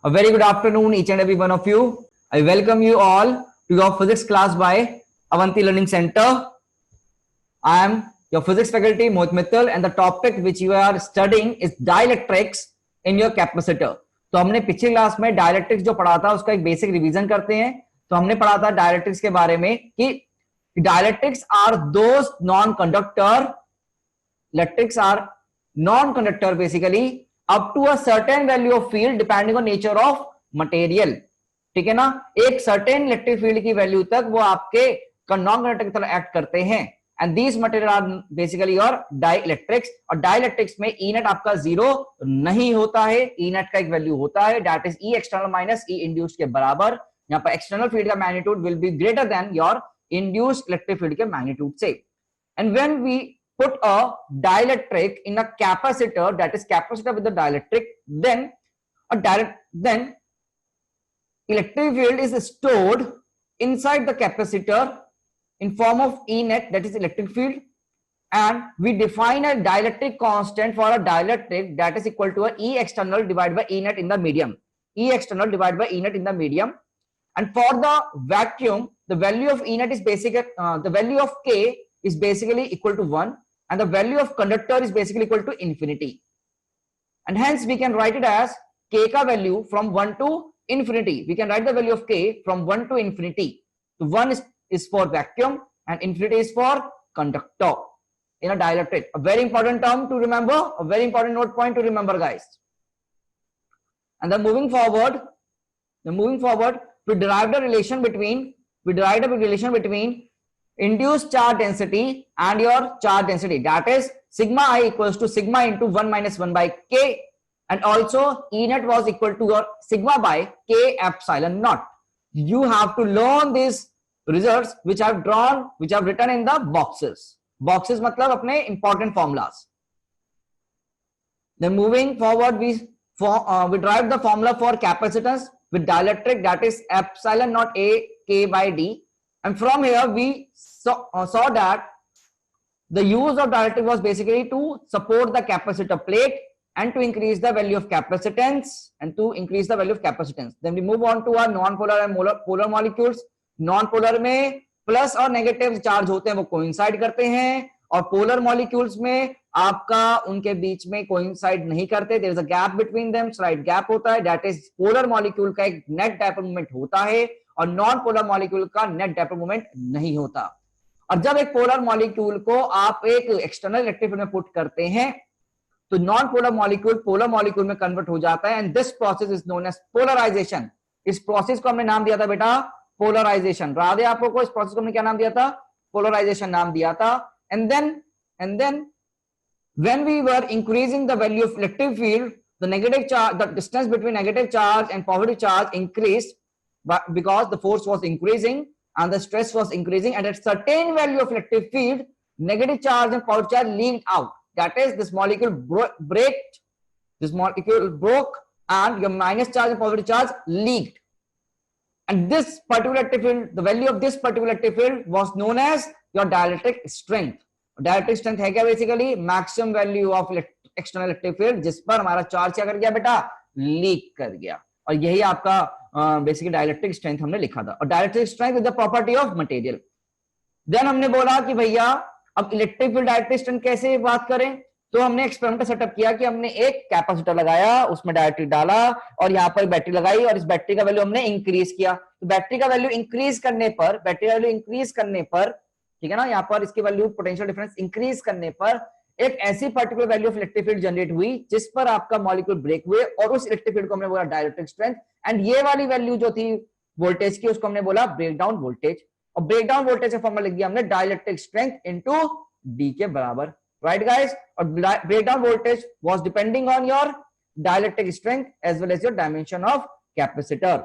A very good afternoon, each and every one of you. I welcome you all to your physics class by Avanti Learning Center. I am your physics faculty, Mohit Mittal, and the topic which you are studying is dielectrics in your capacitor. तो हमने पिछली class में dielectrics जो पढ़ा था उसका एक basic revision करते हैं. तो हमने पढ़ा था डायलेक्ट्रिक्स के बारे में कि dielectrics are those non conductor, electrics are non-conductor basically up to a certain value of field depending on nature of material. ठीक है ना, एक certain electric field की वैल्यू तक वो आपके नॉन कंडक्टर की तरह एक्ट करते हैं. And these material are basically your dielectrics. और डाइलेक्ट्रिक्स में ई नेट आपका जीरो नहीं होता है, ई नेट का एक वैल्यू होता है, that is E external minus E induced के बराबर. यहाँ पर एक्सटर्नल फील्ड का magnitude will be greater than your induced electric field के मैग्नीट्यूड से. And when we put a dielectric in a capacitor, that is capacitor with the dielectric, then electric field is stored inside the capacitor in form of E net, that is electric field, and we define a dielectric constant for a dielectric that is equal to a E external divided by E net in the medium. E external divided by E net in the medium. And for the vacuum, the value of E net is the value of K is basically equal to 1. And the value of conductor is basically equal to infinity, and hence we can write it as k ka value from 1 to infinity. We can write the value of k from 1 to infinity. So 1 is for vacuum and infinity is for conductor in a dielectric. A very important term to remember, a very important note point to remember, guys. And then moving forward, we derive the relation between induced charge density and your charge density, that is sigma I equals to sigma into 1 minus 1 by k, and also E net was equal to your sigma by k epsilon naught. You have to learn these results which I have written in the boxes. Boxes मतलब अपने important formulas. Then moving forward, we derive the formula for capacitance with dielectric, that is epsilon naught A k by d. And from here we saw that the use of dielectric was basically to support the capacitor plate and to increase the value of capacitance Then we move on to our non-polar and polar molecules. Non-polar में plus और negative charge होते हैं, वो coincide करते हैं, और polar molecules में आपका उनके बीच में कोइंसाइड नहीं करते. There is a gap between them, slight gap होता है, दैट इज पोलर मॉलिक्यूल का एक नेट डायपोल मोमेंट होता है और नॉन पोलर मॉलिक्यूल का नेट डायपोल मोमेंट नहीं होता. और जब एक पोलर मॉलिक्यूल को आप एक एक्सटर्नल इलेक्ट्रिक फील्ड में पुट करते हैं तो non polar molecule polar molecule में कन्वर्ट हो जाता है, and this process is known as polarisation. इस प्रोसेस को हमने नाम दिया था बेटा पोलराइजेशन. राधे आपको इस प्रोसेस को हमने क्या नाम दिया था? पोलराइजेशन नाम दिया था. And then when we were increasing the value of electric field, the negative charge, the distance between negative charge and positive charge increased, but because the force was increasing and the stress was increasing, and at certain value of electric field, negative charge and positive charge leaked out. That is, this molecule broke, and your minus charge and positive charge leaked. And this particular electric field, the value of this particular electric field was known as your dielectric strength. Dielectric strength है क्या? Basically maximum value of external electric field जिस पर हमारा charge क्या कर गया बेटा? Leak कर गया. और यही आपका बेसिकली डायलेक्ट्रिक स्ट्रेंथ हमने लिखा था. और dielectric strength is the property of material. Then हमने बोला कि भैया अब इलेक्ट्रिक फील्ड डायलेक्ट्रिक स्ट्रेंथ कैसे बात करें, तो हमने एक्सपेरिमेंट सेटअप किया कि हमने एक कैपेसिटर लगाया, उसमें डायलेक्ट्रिक डाला और यहाँ पर बैटरी लगाई, और इस बैटरी का वैल्यू हमने इंक्रीज किया. तो बैटरी का वैल्यू इंक्रीज करने पर ठीक है ना, यहाँ पर इसकी वैल्यू पोटेंशियल डिफरेंस इंक्रीज करने पर एक ऐसी particular value of electric field generate हुई जिस पर आपका मॉलिक्यूल ब्रेक हुए, और उस इलेक्ट्रिक फील्ड को हमने बोला डायलेक्ट्रिक स्ट्रेंथ. एंड ये वाली वैल्यू जो थी वोल्टेज की, उसको हमने बोला ब्रेकडाउन वोल्टेज. और ब्रेकडाउन वोल्टेज का फॉर्मूला लिख दिया हमने डायलेक्ट्रिक स्ट्रेंथ इनटू डी के बराबर. Right guys? और breakdown voltage was depending on your dielectric strength as well as your dimension of capacitor.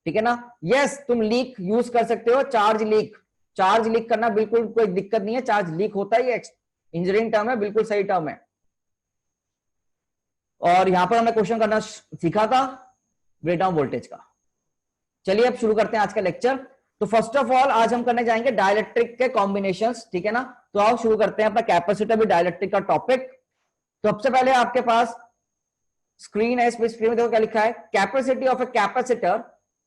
ठीक है ना? यस, तुम लीक यूज कर सकते हो, चार्ज लीक करना बिल्कुल कोई दिक्कत नहीं है. चार्ज लीक होता है, ये इंजीनियरिंग टर्म है, बिल्कुल सही टर्म है. और यहां पर हमने क्वेश्चन करना सीखा था ब्रेकडाउन वोल्टेज का. चलिए अब शुरू करते हैं आज का लेक्चर. तो फर्स्ट ऑफ ऑल आज हम करने जाएंगे डाइलेक्ट्रिक के कॉम्बिनेशंस. ठीक है ना? तो आओ शुरू करते हैं अपना कैपेसिटर विद डाइलेक्ट्रिक का टॉपिक. तो सबसे पहले आपके पास स्क्रीन है, इस स्क्रीन में देखो क्या लिखा है, capacity of a capacitor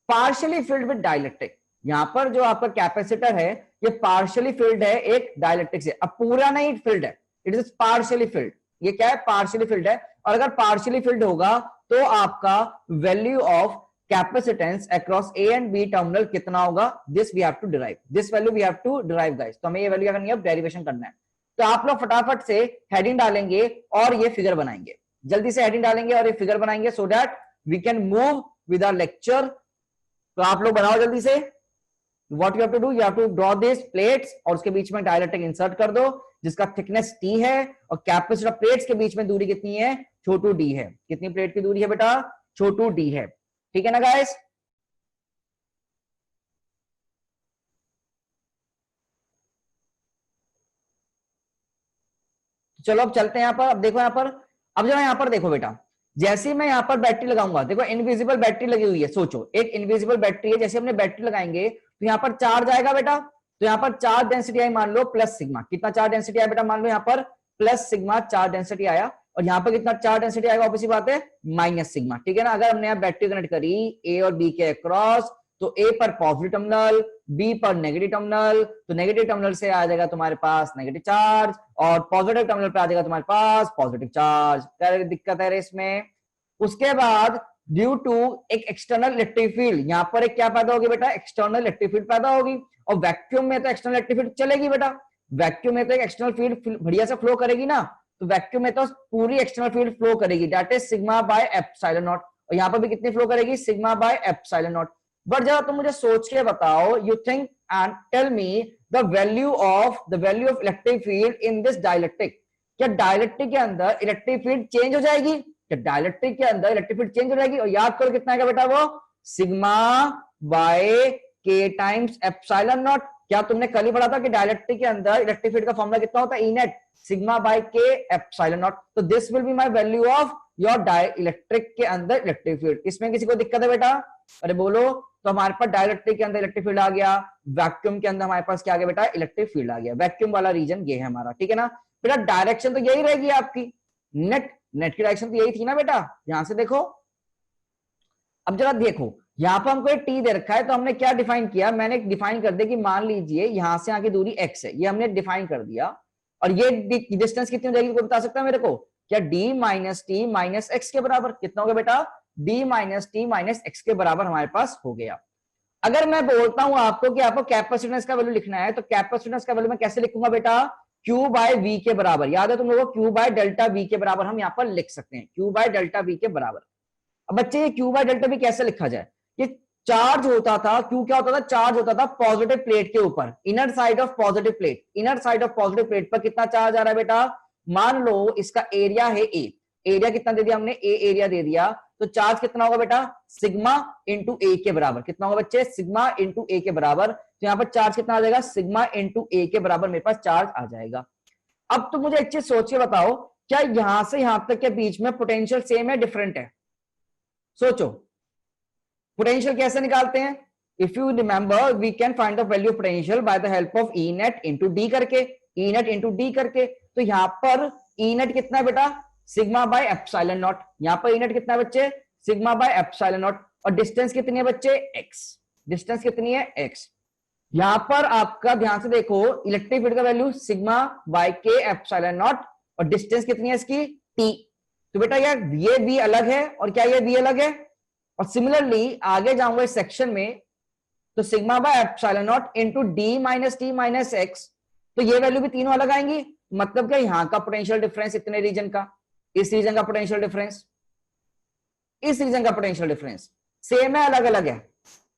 partially filled with dielectric. यहां पर जो आपका कैपेसिटर है ये पार्शियली फिल्ड है एक डाइलेक्ट्रिक से, अब पूरा नहीं फिल्ड है, इट इज पार्शियली फिल्ड। ये क्या है, पार्शियली फिल्ड है। और अगर पार्शियली फिल्ड होगा तो आपका value of capacitance across A and B terminal कितना होगा, this we have to derive, this value we have to derive guys. तो हमें ये वैल्यू करनी है, डेरिवेशन करना है। तो आप लोग फटाफट से हेडिंग डालेंगे और ये फिगर बनाएंगे, जल्दी से हेडिंग डालेंगे और ये फिगर बनाएंगे so that we can move with our lecture. तो आप लोग बनाओ जल्दी से। What you have to do, you have to draw this plates और उसके बीच में डाइलेक्ट्रिक इंसर्ट कर दो जिसका थिकनेस टी है, और कैपेसिटर प्लेट्स के बीच में दूरी कितनी है, छोटू डी है। कितनी प्लेट की दूरी है बेटा, छोटू डी है। ठीक है ना गाइस। चलो अब चलते हैं यहां पर। अब देखो यहां पर, अब जरा यहां पर देखो बेटा, जैसे मैं यहां पर बैटरी लगाऊंगा, देखो इनविजिबल बैटरी लगी हुई है। सोचो एक इनविजिबल बैटरी है, जैसे हमने बैटरी लगाएंगे तो यहां पर चार्ज आएगा बेटा। तो यहां पर चार्ज डेंसिटी आई मान लो प्लस सिग्मा। कितना चार्ज डेंसिटी आया बेटा, मान लो यहां पर प्लस सिग्मा चार्ज डेंसिटी आया, और यहां पर कितना चार्ज डेंसिटी आएगा, ऑब्वियस बात है माइनस सिग्मा। ठीक है ना। अगर हमने यहाँ बैटरी कनेक्ट करी ए और बी के अक्रॉस, तो ए पर पॉजिटिव टर्मिनल, बी पर नेगेटिव टर्मिनल, तो नेगेटिव टर्मिनल से आ जाएगा तुम्हारे पास नेगेटिव चार्ज, और पॉजिटिव टर्मिनल पे आ जाएगा तुम्हारे पास पॉजिटिव चार्ज। क्या दिक्कत है इसमें। उसके बाद ड्यू टू एक एक्सटर्नल इलेक्ट्रिक फील्ड, यहां पर एक क्या पैदा होगी बेटा, एक्सटर्नल इलेक्ट्रिक फील्ड पैदा होगी। और वैक्यूम में तो एक्सटर्नल इलेक्ट्रिक फील्ड चलेगी बेटा, वैक्यूम में तो एक एक्सटर्नल फील्ड बढ़िया से फ्लो करेगी ना, तो वैक्यूम में तो पूरी एक्सटर्नल फील्ड फ्लो करेगी, that is sigma by epsilon naught. और यहां पर भी कितनी फ्लो करेगी, sigma by epsilon naught. But जरा तुम मुझे सोच के बताओ, you think and tell me the value of electric field in this dielectric. क्या डाइलेक्ट्रिक के अंदर इलेक्ट्रिक फील्ड चेंज हो जाएगी, क्या डाइलेक्ट्रिक के अंदर इलेक्ट्रिक फील्ड चेंज हो जाएगी। और याद करो कितना है बेटा, वो सिग्मा बाय के टाइम्स एप्सिलॉन नॉट। क्या तुमने कल ही पढ़ा था कि डाइलेक्ट्रिक के अंदर इलेक्ट्रिक फील्ड का फॉर्मूला कितना होता है, ई नेट सिग्मा बाय के एप्सिलॉन नॉट। तो this will be my value of your dielectric के अंदर इलेक्ट्रिक फील्ड। इसमें किसी को दिक्कत है बेटा, अरे बोलो। तो हमारे पास डाइलेक्ट्रिक के अंदर इलेक्ट्रिक फील्ड आ गया, वैक्यूम के अंदर हमारे पास क्या आ गया बेटा, इलेक्ट्रिक फील्ड आ गया। वैक्यूम वाला रीजन ये है हमारा। ठीक है ना बेटा। डायरेक्शन तो यही रहेगी आपकी, नेट की डायरेक्शन तो यही थी ना बेटा। यहां से देखो, अब जरा देखो यहां पर हमको एक टी दे रखा है, तो हमने क्या डिफाइन किया, मैंने डिफाइन कर दिया कि मान लीजिए यहां से यहाँ की दूरी x है, ये हमने डिफाइन कर दिया। और ये डिस्टेंस कितनी हो जाएगी, कोई बता सकता है मेरे को। क्या d minus T minus x के बराबर कितना होगा बेटा, d minus T minus x के बराबर हमारे पास हो गया। अगर मैं बोलता हूं आपको कि आपको कैपेसिटेंस का वैल्यू लिखना है, तो कैपेसिटेंस का वैल्यू मैं कैसे लिखूंगा बेटा, Q बाय V के बराबर। याद है तुम लोगों को, Q बाय डेल्टा V के बराबर हम यहाँ पर लिख सकते हैं, Q बाय डेल्टा V के बराबर। अब बच्चे ये Q बाय डेल्टा V कैसे लिखा जाए, ये चार्ज होता था, Q क्या होता था, चार्ज होता था पॉजिटिव प्लेट के ऊपर, inner side of positive plate. Inner side of positive plate पर कितना चार्ज आ रहा है बेटा, मान लो इसका एरिया है A, एरिया कितना दे दिया हमने, A एरिया दे दिया, तो चार्ज कितना होगा बेटा, सिग्मा इंटू ए के बराबर। कितना होगा बच्चे, सिग्मा इंटू ए के बराबर। तो यहाँ पर चार्ज कितना आ जाएगा, सिग्मा इंटू ए के बराबर मेरे पास चार्ज आ जाएगा। अब तो मुझे एक चीज सोच के बताओ, क्या यहां से यहां तक के बीच में पोटेंशियल सेम है डिफरेंट है, सोचो पोटेंशियल कैसे निकालते हैं। If you remember we can find the value of potential by the help of E net into D करके, ई नेट इंटू डी करके। तो यहां पर ई नेट कितना है बेटा, सिग्मा बाय एप्सिलॉन नॉट। यहां पर ई नेट कितना है बच्चे, सिग्मा बाय एप्सिलॉन नॉट। और डिस्टेंस कितनी है बच्चे, एक्स। डिस्टेंस कितनी है, एक्स। यहां पर आपका ध्यान से देखो, इलेक्ट्रिक फील्ड का वैल्यू सिग्मा बाय के एप्सिलॉन नॉट, और डिस्टेंस कितनी है इसकी, टी। तो बेटा यार ये भी अलग है, और क्या ये भी अलग है। और सिमिलरली आगे जाऊंगा इस सेक्शन में, तो sigma by epsilon not into D minus T minus x, तो ये वैल्यू भी तीनों अलग आएंगी। मतलब क्या, यहां का पोटेंशियल डिफरेंस इतने रीजन का, इस रीजन का पोटेंशियल डिफरेंस, इस रीजन का पोटेंशियल डिफरेंस सेम है अलग अलग है।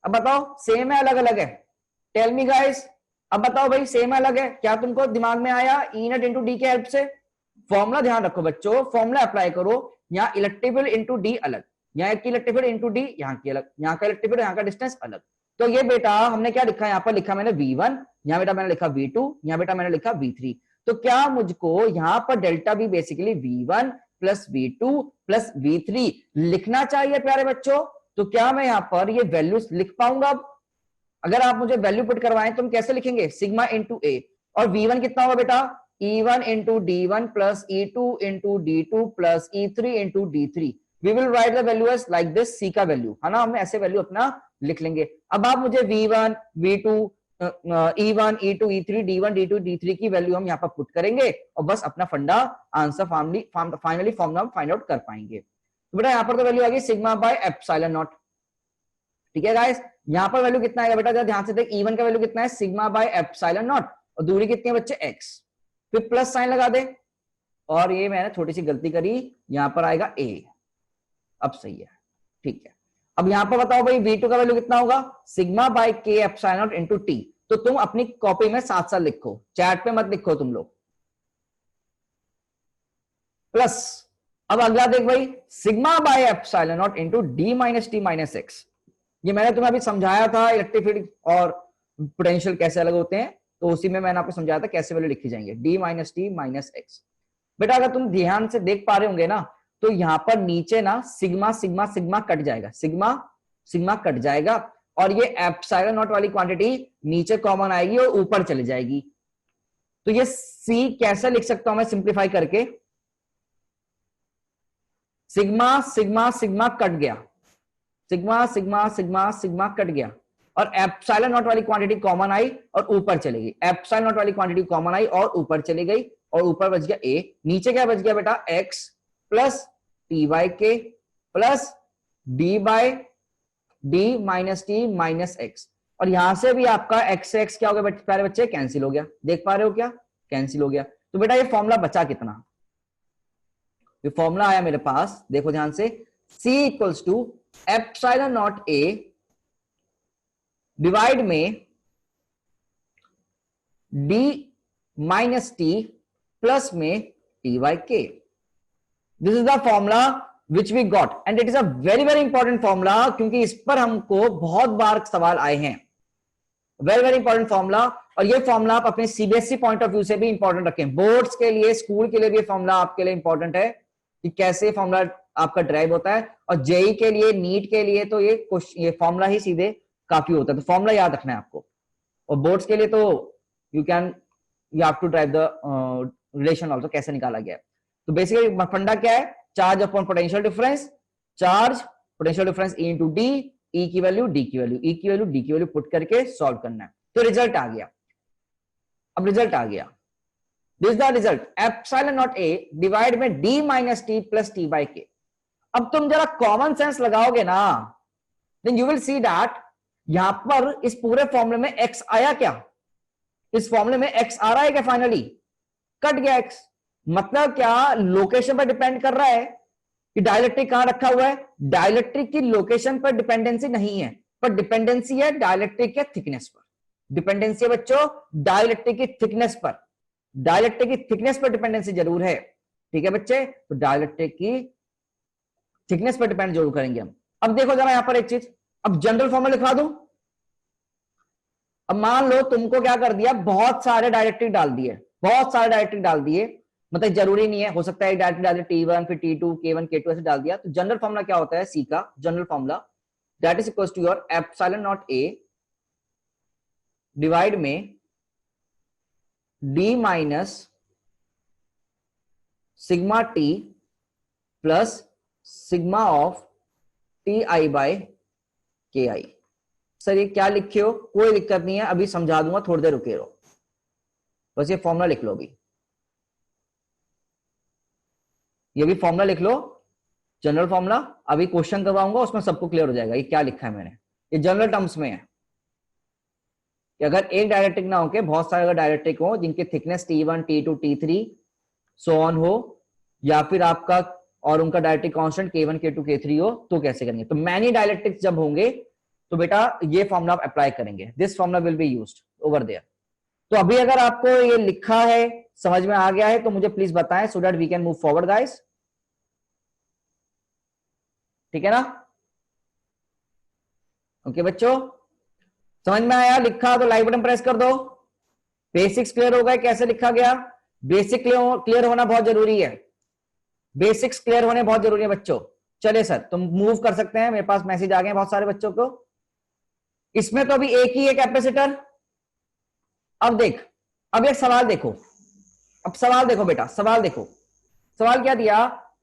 अब बताओ सेम है अलग अलग है, टेल मी गाइस। अब बताओ भाई सेम अलग है, क्या तुमको दिमाग में आया ई नेट इंटू डी के हेल्प से। फॉर्मूला ध्यान रखो बच्चों, फॉर्मूला अप्लाई करो। यहाँ इलेक्ट्रिक फील्ड इंटू डी अलग, यहाँ की इलेक्ट्रिक फील्ड इंटू डी, यहाँ की अलग, यहाँ का इलेक्ट्रिक फील्ड, यहाँ का डिस्टेंस अलग। तो ये बेटा हमने क्या लिखा, यहाँ पर लिखा मैंने V1, यहाँ बेटा मैंने लिखा V2, यहाँ बेटा मैंने लिखा V3। तो क्या मुझको यहाँ पर डेल्टा भी basically V1 plus V2 plus V3 लिखना चाहिए प्यारे बच्चों। तो क्या मैं यहाँ पर ये वैल्यूज लिख पाऊंगा। अब अगर आप मुझे वैल्यू पुट करवाएं तो हम कैसे लिखेंगे, सिग्मा इंटू ए, और V1 कितना होगा बेटा, E1 into D1 plus E2 into D2 plus E3 into D3। We will write the value as like this, C का वैल्यू है ना, हम ऐसे वैल्यू अपना लिख लेंगे। अब आप मुझे V1 V2 E1 E2 E3 D1 D2 D3 की वैल्यू हम यहाँ पर पुट करेंगे और बस अपना फंडा answer finally formula find out कर पाएंगे। तो बेटा यहाँ पर तो वैल्यू आ गई सिग्मा बाय एप्सिलॉन नॉट। ठीक है गाइस, यहाँ पर वैल्यू कितना आएगा बेटा, ध्यान से देख, E1 का वैल्यू कितना है सिग्मा बाय एप्सिलॉन नॉट और दूरी कितनी है बच्चे x, फिर प्लस साइन लगा दे और ये मैंने छोटी सी गलती करी, यहां पर आएगा a, अब सही है। ठीक है, अब यहां पर बताओ भाई V2 का वैल्यू कितना होगा, sigma bye k epsilon not into t। तो तुम अपनी कॉपी में साथ साथ लिखो, चैट पे मत लिखो तुम लोग, प्लस अब अगला देख भाई sigma by epsilon not into d minus T minus x. ये मैंने तुम्हें अभी समझाया था इलेक्ट्रिक फील्ड और पोटेंशियल कैसे अलग होते हैं, तो उसी में मैंने आपको समझाया था कैसे वैल्यू लिखी जाएंगे, d minus T minus x. बेटा अगर तुम ध्यान से देख पा रहे होंगे ना, तो यहां पर नीचे ना सिग्मा सिग्मा सिग्मा कट जाएगा, सिग्मा सिग्मा कट जाएगा और ये एप्सिलॉन नॉट वाली क्वांटिटी नीचे कॉमन आएगी और ऊपर चली जाएगी। तो ये c कैसे लिख सकता हूं मैं सिंप्लीफाई करके, सिग्मा सिग्मा सिग्मा कट गया, sigma sigma sigma sigma cut गया और एप्सिलॉन नॉट वाली क्वांटिटी कॉमन आई और ऊपर चली गई, एप्सिलॉन नॉट वाली क्वांटिटी कॉमन आई और ऊपर चली गई और ऊपर बच गया a, नीचे क्या बच गया बेटा x प्लस टी बाई के plus D by D minus T minus x. और यहां से भी आपका x से x क्या हो गया प्यारे बच्चे, कैंसिल हो गया, देख पा रहे हो क्या, कैंसिल हो गया। तो बेटा ये फॉर्मूला बचा कितना, ये फॉर्मूला आया मेरे पास, देखो ध्यान से, c equals to epsilon naught a divide में d माइनस टी प्लस में T by K. This is the formula which we got and it is a very very important formula, क्योंकि इस पर हमको बहुत बार सवाल आए हैं, वेरी वेरी इंपॉर्टेंट फॉर्मूला। और ये फॉर्मूला आप अपने सीबीएसई पॉइंट ऑफ व्यू से भी इंपॉर्टेंट रखें, बोर्ड्स के लिए स्कूल के लिए भी फॉर्मूला आपके लिए इंपॉर्टेंट है कि कैसे फॉर्मूला आपका ड्राइव होता है। और जेई के लिए, नीट के लिए तो ये फॉर्मूला ही सीधे काफी होता है, तो फॉर्मूला याद रखना है आपको। और बोर्ड्स के लिए तो you have to derive the relation also, कैसे निकाला गया है। तो बेसिकली फंडा क्या है, charge upon potential difference, charge potential difference E into D, E की वैल्यू डी की वैल्यू, ई की वैल्यू डी की वैल्यू पुट करके सॉल्व करना है। तो रिजल्ट आ गया, अब रिजल्ट आ गया, this the result epsilon naught A divide में D minus T plus T by K. अब तुम जरा कॉमन सेंस लगाओगे ना, then you will see that यहां पर इस पूरे फॉर्मूले में x आया क्या, इस फॉर्मूले में x आ रहा है क्या, फाइनली कट गया x। मतलब क्या, लोकेशन पर डिपेंड कर रहा है कि डाइलेक्ट्रिक कहां रखा हुआ है, डाइलेक्ट्रिक की लोकेशन पर डिपेंडेंसी नहीं है, पर डिपेंडेंसी है डाइलेक्ट्रिक के थिकनेस पर, डिपेंडेंसी है बच्चों डाइलेक्ट्रिक की थिकनेस पर, डाइलेक्ट्रिक की थिकनेस पर डिपेंडेंसी जरूर है। ठीक है बच्चे, तो डाइलेक्ट्रिक की थिकनेस पर डिपेंड जरूर करेंगे हम। अब देखो जरा यहां पर एक चीज, अब जनरल फॉर्मूला लिखवा दूं। अब मान लो तुमको क्या कर दिया, बहुत सारे डाइलेक्ट्रिक डाल दिए, बहुत सारे डाइलेक्ट्रिक डाल दिए, मतलब जरूरी नहीं है, हो सकता है डायरेक्ट डाल T1 फिर T2 K1 K2 ऐसे डाल दिया। तो जनरल फॉर्मूला क्या होता है C का, general formula that is equal to your epsilon naught A divide में D minus sigma T plus sigma of Ti by Ki। Sir ये क्या लिखे हो, कोई दिक्कत नहीं है, अभी समझा दूंगा, थोड़ी देर रुके रहो, बस ये फॉर्मूला लिख लो, अभी ये भी फॉर्मूला लिख लो, जनरल फॉर्मूला। अभी क्वेश्चन करवाऊंगा उसमें सबको क्लियर हो जाएगा ये क्या लिखा है मैंने, ये जनरल टर्म्स में है कि अगर एक डायरेक्ट्रिक ना होके बहुत सारे अगर डायरेक्ट्रिक हो जिनके thickness T1 T2 T3 so on हो, या फिर आपका और उनका डायरेक्ट्रिक कांस्टेंट K1 K2 K3 हो, तो कैसे करेंगे। तो मैनी डायरेक्ट्रिक्स जब होंगे तो बेटा ये फॉर्मूला आप अप्लाई करेंगे, this formula will be used over there. तो अभी अगर आपको ये लिखा है, समझ में आ गया है, तो मुझे प्लीज बताएं so that we can move forward guys. ठीक है ना, ओके बच्चों, समझ में आया, लिखा तो लाइक बटन प्रेस कर दो। बेसिक्स क्लियर हो गए कैसे लिखा गया, बेसिक क्लियर होना बहुत जरूरी है, बेसिक्स क्लियर होने बहुत जरूरी है बच्चों। चलिए सर तुम मूव कर सकते हैं, मेरे पास मैसेज आ गए बहुत सारे बच्चों को। इसमें तो अभी एक ही है कैपेसिटर। अब देख, अब एक सवाल देखो, अब सवाल देखो बेटा, सवाल देखो, सवाल क्या दिया,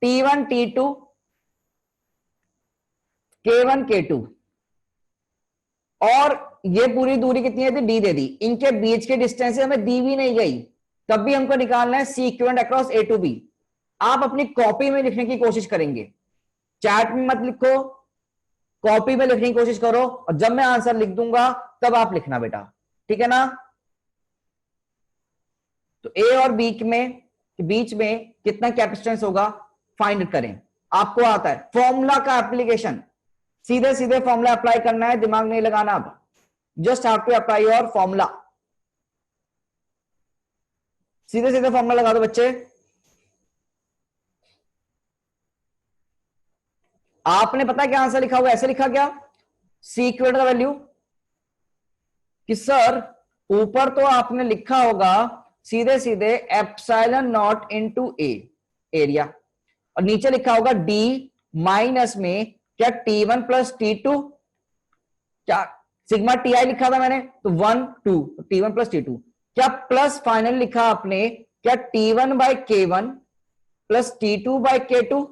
T1 T2 K1 K2 और ये पूरी दूरी कितनी है? डी दे दी, इनके बीच की डिस्टेंस हमें दी भी नहीं गई, तब भी हमको निकालना है C equivalent across A to B. आप अपनी कॉपी में लिखने की कोशिश करेंगे, चैट में मत लिखो, कॉपी में लिखने की कोशिश करो, और जब मैं आंसर लिख दूंगा तब आप लिखना बेटा, ठीक है ना? तो ए और बी में के बीच में कितना कैपेसिटेंस होगा फाइंड करें। आपको आता है फॉर्मूला का एप्लीकेशन, सीधे सीधे फॉर्मूला अप्लाई करना है, दिमाग नहीं लगाना। अब just have to apply your formula, सीधे सीधे फॉर्मूला लगा दो बच्चे। आपने पता क्या आंसर लिखा हुआ? ऐसे लिखा क्या? सी इक्वल का वैल्यू कि सर ऊपर तो आपने लिखा होगा सीधे सीधे epsilon not into A area, और नीचे लिखा होगा डी माइनस में क्या T1 प्लस T2, क्या सिग्मा टी आई लिखा था मैंने, तो 1 2 T1 प्लस T2, क्या प्लस फाइनल लिखा आपने क्या T1 by K1 plus T2 by K2?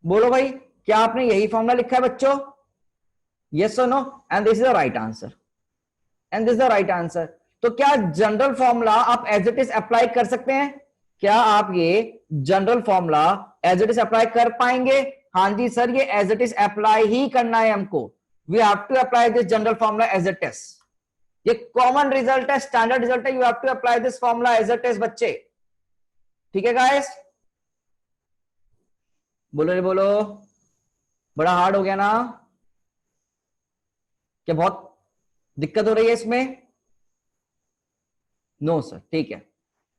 बोलो भाई, क्या आपने यही फॉर्मूला लिखा है बच्चों? यस और नो? And this is the right answer, and this is the right answer. तो क्या जनरल फॉर्मूला आप एज इट इज अप्लाई कर सकते हैं? क्या आप ये general formula as it is apply कर पाएंगे? हाँ जी सर, ये एज इट इज अप्लाई ही करना है हमको। We have to apply this general formula as it is. ये कॉमन रिजल्ट है, स्टैंडर्ड रिजल्ट है, you have to apply this formula as it is बच्चे, ठीक है गाइस? बोलो रे बोलो, बड़ा हार्ड हो गया ना? क्या बहुत दिक्कत हो रही है इसमें? नो सर, ठीक है।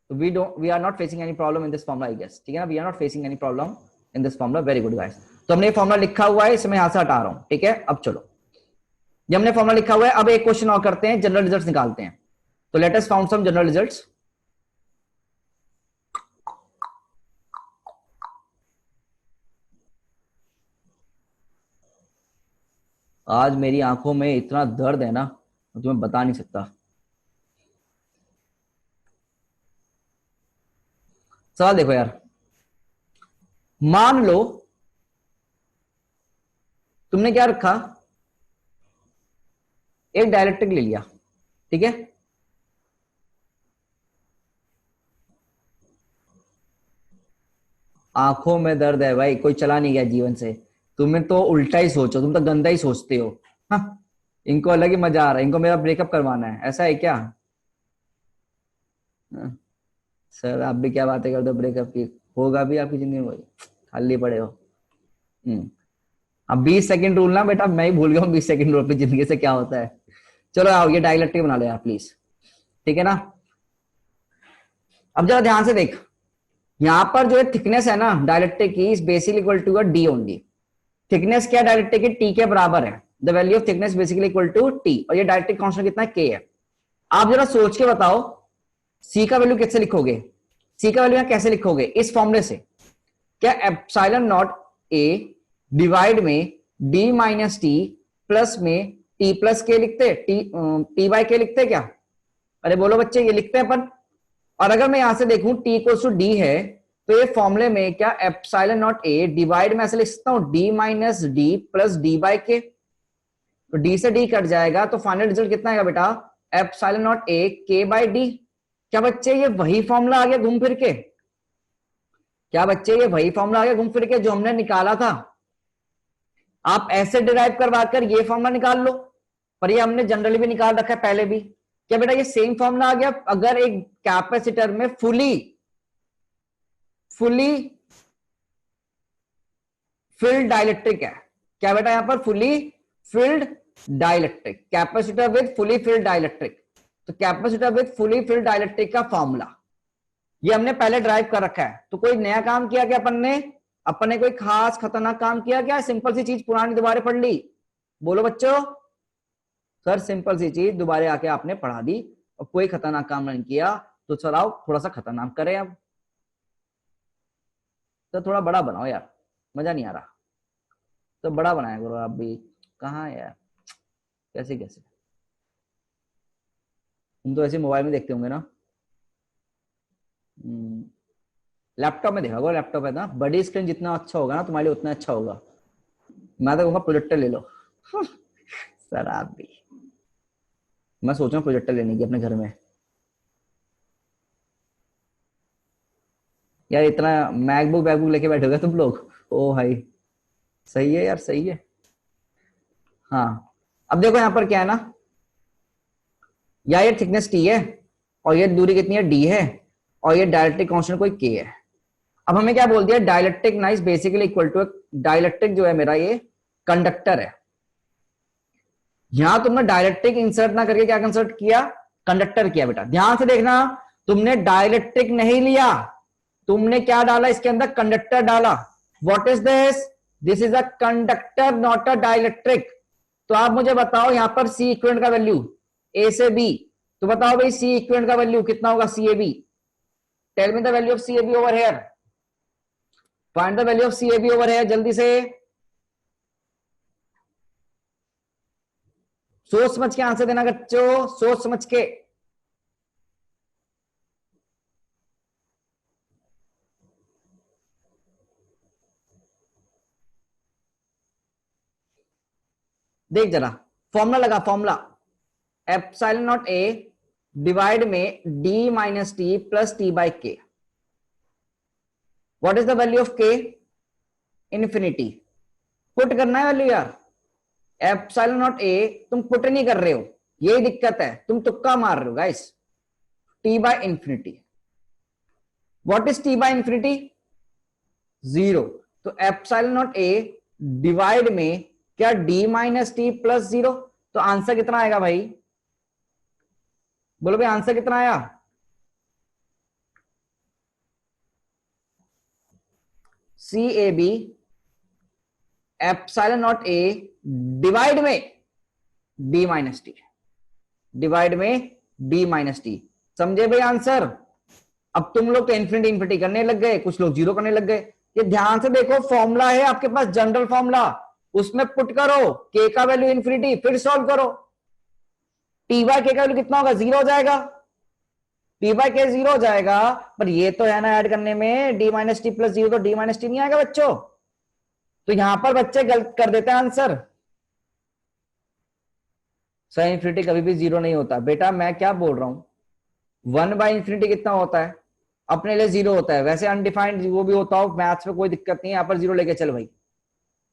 तो we are not facing any problem in this formula I guess, ठीक है ना? We are not facing any problem in this formula, very good guys. तो हमने फॉर्मूला लिखा हुआ है, इसे मैं यहां से हटा रहा हूं, ठीक है? अब चलो, ये हमने फॉर्मूला लिखा हुआ है, अब एक क्वेश्चन और करते हैं, जनरल रिजल्ट्स निकालते हैं। तो let us found some general results. आज मेरी आंखों में इतना दर्द है ना, तुम्हें बता नहीं सकता। सवाल देखो यार, मान लो तुमने क्या रखा, एक डायलेक्ट्रिक ले लिया, ठीक है? आंखों में दर्द है भाई, कोई चला नहीं गया जीवन से। तुम्हें तो उल्टा ही सोचो, तुम तो गंदा ही सोचते हो। हाँ, इनको अलग ही मजा आ रहा है, इनको मेरा ब्रेकअप करवाना है, ऐसा है क्या? हाँ, सर आप भी क्या बातें करते हो ब्रेकअप की, होगा भी आपकी जिंदगी में, खाली पड़े हो। अब 20 सेकंड रूल ना बेटा, मैं ही भूल गया हूँ 20 सेकंड रूल अपनी जिंदगी से क्या होता है। चलो आओ, ये डायलेक्ट्रिक बना लो यार प्लीज, ठीक है ना? अब जरा ध्यान से देख, यहां पर जो है थिकनेस है ना डायलेक्ट्रिक की, is basically equal to D only. Thickness क्या डायरेक्ट्रिक की? टी के बराबर है। The value of thickness basically equal to T, और ये डायरेक्ट्रिक कांस्टेंट कितना है? के है। आप जरा सोच के बताओ, सी का वैल्यू कैसे लिखोगे? सी का वैल्यू कैसे लिखोगे इस फॉर्मूले से? क्या एप्सिलॉन नॉट ए डिवाइड में डी माइनस टी प्लस में टी प्लस के लिखते, टी बाई के लिखते क्या? अरे बोलो बच्चे, ये लिखते हैं अपन। और अगर मैं यहां से देखूं टी इक्वल्स टू डी है, तो ये फॉर्मूले में क्या एप्सिलॉन नॉट ए डिवाइड में ऐसे लिख सकता हूं D minus D plus D by के, तो डी से डी कट जाएगा, तो फाइनल रिजल्ट कितना आएगा बेटा? एप्सिलॉन नॉट ए के बाई डी। क्या बच्चे ये वही फॉर्मूला आ गया घूम फिर के? क्या बच्चे ये वही फॉर्मूला आ गया घूम फिर के जो हमने निकाला था? आप ऐसे डिराइव करवा कर ये फॉर्मूला निकाल लो, पर ये हमने जनरली भी निकाल रखा है पहले भी। क्या बेटा ये सेम फॉर्मूला आ गया? अगर एक कैपेसिटर में फुली फिल्ड डाइलेक्ट्रिक है, क्या बेटा यहां पर fully filled dielectric, capacitor with fully filled dielectric, तो capacitor with fully filled dielectric का फॉर्मूला ये हमने पहले ड्राइव कर रखा है। तो कोई नया काम किया क्या अपन ने कोई खास खतरनाक काम किया क्या? सिंपल सी चीज पुरानी दोबारा पढ़ ली? बोलो बच्चों। सर सिंपल सी चीज दोबारा आके आपने पढ़ा दी, और कोई खतरनाक काम नहीं किया। तो चलाओ थोड़ा सा खतरनाक करें अब, तो थोड़ा बड़ा बनाओ यार, मजा नहीं आ रहा। तो बड़ा बनाया करो आप भी, कहाँ यार, कैसे कैसे? तुम तो ऐसे मोबाइल में देखते होंगे ना। लैपटॉप में देखा होगा, लैपटॉप है ना, बड़ी स्क्रीन जितना अच्छा होगा ना तुम्हारे लिए उतना अच्छा होगा। मैं तो कहूँगा प्रोजेक्टर ले लो। सर आप भी, मैं सोच रहा हूँ प्रोजेक्टर लेने की अपने घर में। यार इतना मैकबुक वैकबुक लेके बैठोगे तुम लोग, ओ भाई। सही है यार, सही है। हाँ, अब देखो यहाँ पर क्या है ना, यार ये थिकनेस टी है और ये दूरी कितनी है, डी है, और ये डायलेक्ट्रिक कांस्टेंट कोई के है। अब हमें क्या बोल दिया, dielectric nice basically equal to, dielectric जो है मेरा ये कंडक्टर है। यहां तुमने डायलेक्ट्रिक इंसर्ट ना करके क्या कंसर्ट किया, कंडक्टर किया। बेटा ध्यान से देखना, तुमने डायलेक्ट्रिक नहीं लिया, तुमने क्या डाला इसके अंदर, कंडक्टर डाला। What is this is a conductor not a dielectric. तो आप मुझे बताओ यहां पर सी इक्विवेलेंट का वैल्यू ए से बी, तो बताओ भाई सी इक्विवेलेंट का वैल्यू कितना होगा, C A B. Tell me the value of C A B over here, find the value of C A B over here जल्दी से। सोच समझ के आंसर देना बच्चों, सोच समझ के। देख जरा, फॉर्मूला लगा, formula epsilon naught A divide में D minus T plus T by K. What is the value of K, infinity. Put करना है वैल्यू यार, एप्सिलॉन नॉट ए तुम पुट नहीं कर रहे हो, यही दिक्कत है, तुम तुक्का मार रहे हो guys. T by infinity, what is T by infinity, zero. तो एप्सिलॉन नॉट ए डिवाइड में क्या D minus T plus zero, तो आंसर कितना आएगा भाई, बोलो भाई आंसर कितना आया, C A B epsilon naught A divide में डी माइनस टी, डिवाइड में डी माइनस टी। समझे भाई आंसर। अब तुम लोग तो इन्फिनिटी इन्फिनिटी करने लग गए, कुछ लोग जीरो करने लग गए। ये ध्यान से देखो, फॉर्मूला है आपके पास जनरल फॉर्मूला, उसमें पुट करो के का वैल्यू इन्फिनिटी, फिर सॉल्व करो। टी बाय के का वैल्यू कितना होगा, जीरो हो जाएगा, टी बाय के जीरो हो जाएगा। पर ये तो है ना ऐड करने में D minus T plus zero, तो डी माइनस टी नहीं आएगा बच्चों। तो यहां पर बच्चे गलत कर देते हैं आंसर। सर इन्फिनिटी कभी भी जीरो नहीं होता बेटा, मैं क्या बोल रहा हूं, वन बाई इंफिनिटी कितना होता है, अपने लिए जीरो होता है। वैसे अनडिफाइंड वो भी होता हो मैथ्स में कोई दिक्कत नहीं है, यहाँ पर जीरो लेके चल भाई।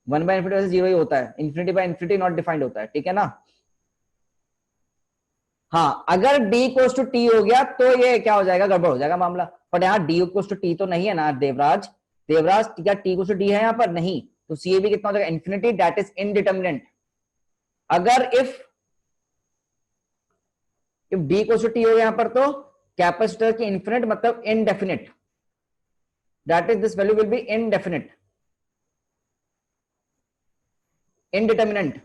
वन बाई इंफिनिटी वैसे जीरो ही होता है, infinity by infinity not defined होता है, ठीक है ना। हाँ, अगर डी इक्वल्स टू टी हो गया तो ये क्या हो जाएगा, गड़बड़ हो जाएगा मामला। बट यहाँ डी इक्वल्स टू टी तो नहीं है ना देवराज, देवराज क्या टी इक्वल्स टू डी है यहाँ पर, नहीं। तो सी ए बी कितना हो जाएगा, इंफिनिटी, दैट इज इनडिटर्मिनेंट। अगर if D equals to T हो गया यहाँ पर, तो कैपेसिटर की इन्फिनिट मतलब indefinite, that is this value will be indefinite, indeterminate,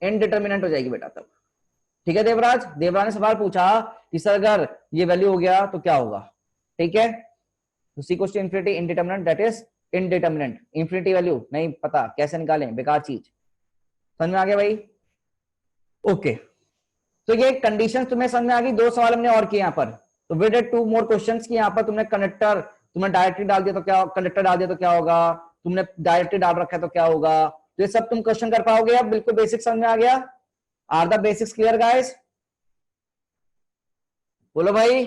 indeterminate हो जाएगी बेटा तब। ठीक है देवराज, देवराज ने सवाल पूछा कि सर अगर ये वैल्यू हो गया तो क्या होगा, ठीक है। तो C equals to infinity indeterminate, that is indeterminate. Infinity value नहीं पता कैसे निकालें, बेकार चीज। समझ में आ गया भाई, ओके। तो ये कंडीशन तुम्हें समझ में आ गई। दो सवाल हमने और किए यहाँ पर, तो we did two more questions की। यहाँ पर तुमने कंडक्टर, तुमने डायरेक्टली डाल दिया तो क्या, कंडक्टर डाल दिया तो क्या होगा, तुमने डायरेक्टली डाल रखा है तो क्या होगा। तो ये सब तुम क्वेश्चन कर पाओगे, अब बिल्कुल बेसिक समझ में आ गया। Are the basics clear guys, बोलो भाई।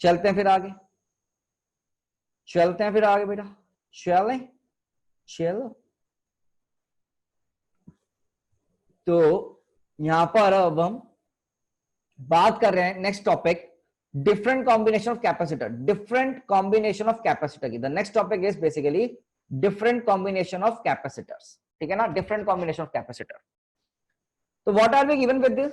चलते हैं फिर आगे, चलते हैं फिर आगे बेटा, चलें, चलो। तो यहां पर अब हम बात कर रहे हैं next topic, different combination of capacitor, different combination of capacitor की। The next topic is basically different combination of capacitors, ठीक है ना, डिफरेंट कॉम्बिनेशन ऑफ कैपेसिटर। तो what are we given with this,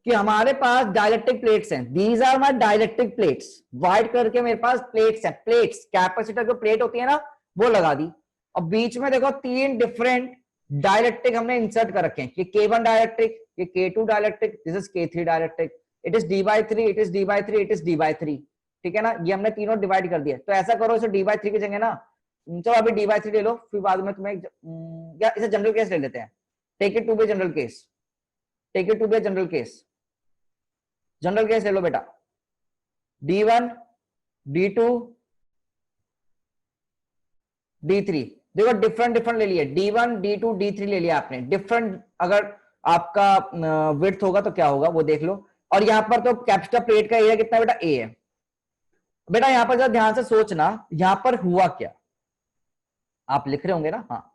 कि हमारे पास डायलेक्ट्रिक प्लेट्स हैं, these are my dielectric plates, white colour के मेरे पास प्लेट्स हैं, प्लेट्स कैपेसिटर जो प्लेट होती है ना वो लगा दी। और बीच में देखो तीन डिफरेंट डायलेक्ट्रिक हमने इंसर्ट कर रखे हैं, ये K1 डायलेक्ट्रिक, ये K2 dielectric, this is K3 dielectric, it is D/3, it is D/3, it is D/3, ठीक है ना। ये हमने तीनों डिवाइड कर दिया। तो ऐसा करो, इसे D/3 की जगह ना, चलो अभी D/3 ले लो, फिर बाद में तुम्हें या इसे जनरल केस ले लेते हैं, take it to be general case, take it to be general case, general case ले लो बेटा। D1 D2 D3, देखो डिफरेंट डिफरेंट ले लिए, D1 D2 D3 ले लिया आपने डिफरेंट। अगर आपका विड्थ होगा तो क्या होगा वो देख लो। और यहां पर तो कैपेसिटर प्लेट का एरिया कितना बेटा A है। बेटा यहां पर जरा ध्यान से सोचना, यहां पर हुआ क्या, आप लिख रहे होंगे ना। हाँ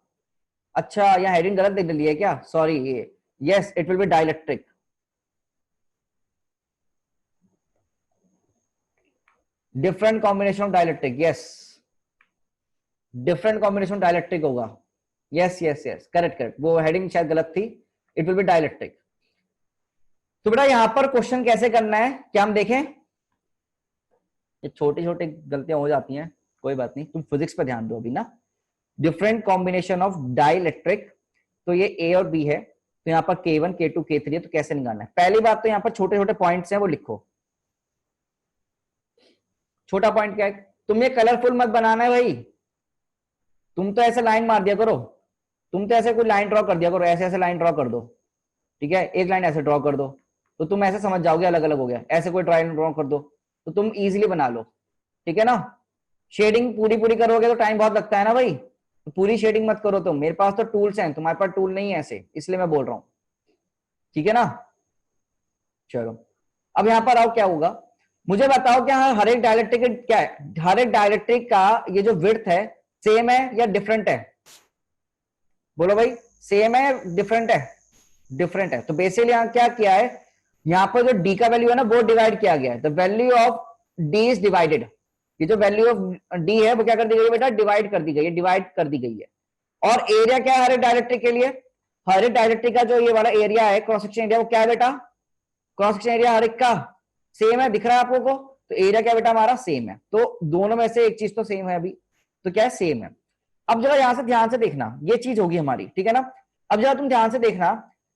अच्छा, यहाँ हेडिंग गलत लिख ली है क्या, सॉरी। ये yes it will be dielectric, different combination of dielectric, yes different combination dielectric होगा। Yes yes yes correct correct, वो हेडिंग शायद गलत थी, इट विल बी डाइलेक्ट्रिक। तो बेटा यहां पर क्वेश्चन कैसे करना है, क्या हम देखें। ये छोटी छोटी गलतियां हो जाती हैं, कोई बात नहीं, तुम फिजिक्स पर ध्यान दो अभी ना। डिफरेंट कॉम्बिनेशन ऑफ डाइलेक्ट्रिक, तो ये ए और बी है, तो यहाँ पर K1 K2 K3 है, तो कैसे निकालना है। पहली बात तो यहाँ पर छोटे छोटे पॉइंट्स हैं वो लिखो। छोटा पॉइंट क्या है, तुम ये कलरफुल मत बनाना है भाई, तुम तो ऐसे लाइन मार दिया करो, तुम तो ऐसे कोई लाइन ड्रॉ कर दिया करो, ऐसे ऐसे लाइन ड्रॉ कर दो, ठीक है, एक लाइन ऐसे ड्रॉ कर दो, तो तुम ऐसे समझ जाओगे अलग अलग हो गया। ऐसे कोई लाइन ड्रॉ कर दो तो तुम इजीली बना लो, ठीक है ना। शेडिंग पूरी पूरी करोगे तो टाइम बहुत लगता है ना भाई, तो पूरी शेडिंग मत करो तुम, मेरे पास तो टूल्स हैं, तुम्हारे पास टूल नहीं है ऐसे, इसलिए मैं बोल रहा हूं, ठीक है ना। चलो अब यहां पर आओ, क्या होगा मुझे बताओ, क्या हर एक डायलेक्ट्रिक क्या है, हर एक डायलेक्ट्रिक का ये जो विड्थ है सेम है या डिफरेंट है, बोलो भाई, सेम है डिफरेंट है, डिफरेंट है। तो बेसिकली यहां क्या किया है, यहां पर जो डी का वैल्यू है ना वो डिवाइड किया गया है, the value of D is divided, ये जो वैल्यू ऑफ डी है वो क्या कर दी गई है बेटा, डिवाइड कर दी गई है, डिवाइड कर दी गई है। और एरिया क्या है हर एक डायलेक्ट्रिक के लिए, हर एक डायलेक्ट्रिक का जो ये वाला एरिया है क्रॉस सेक्शन एरिया, वो क्या है बेटा, क्रॉस सेक्शन एरिया हर एक का सेम है, दिख रहा है आप लोगों को, तो एरिया क्या बेटा हमारा सेम है, तो दोनों में से एक चीज तो सेम है अभी, तो क्या है सेम है। अब जरा यहां से ध्यान से देखना, ये चीज होगी हमारी, ठीक है ना। अब जरा तुम ध्यान से देखना,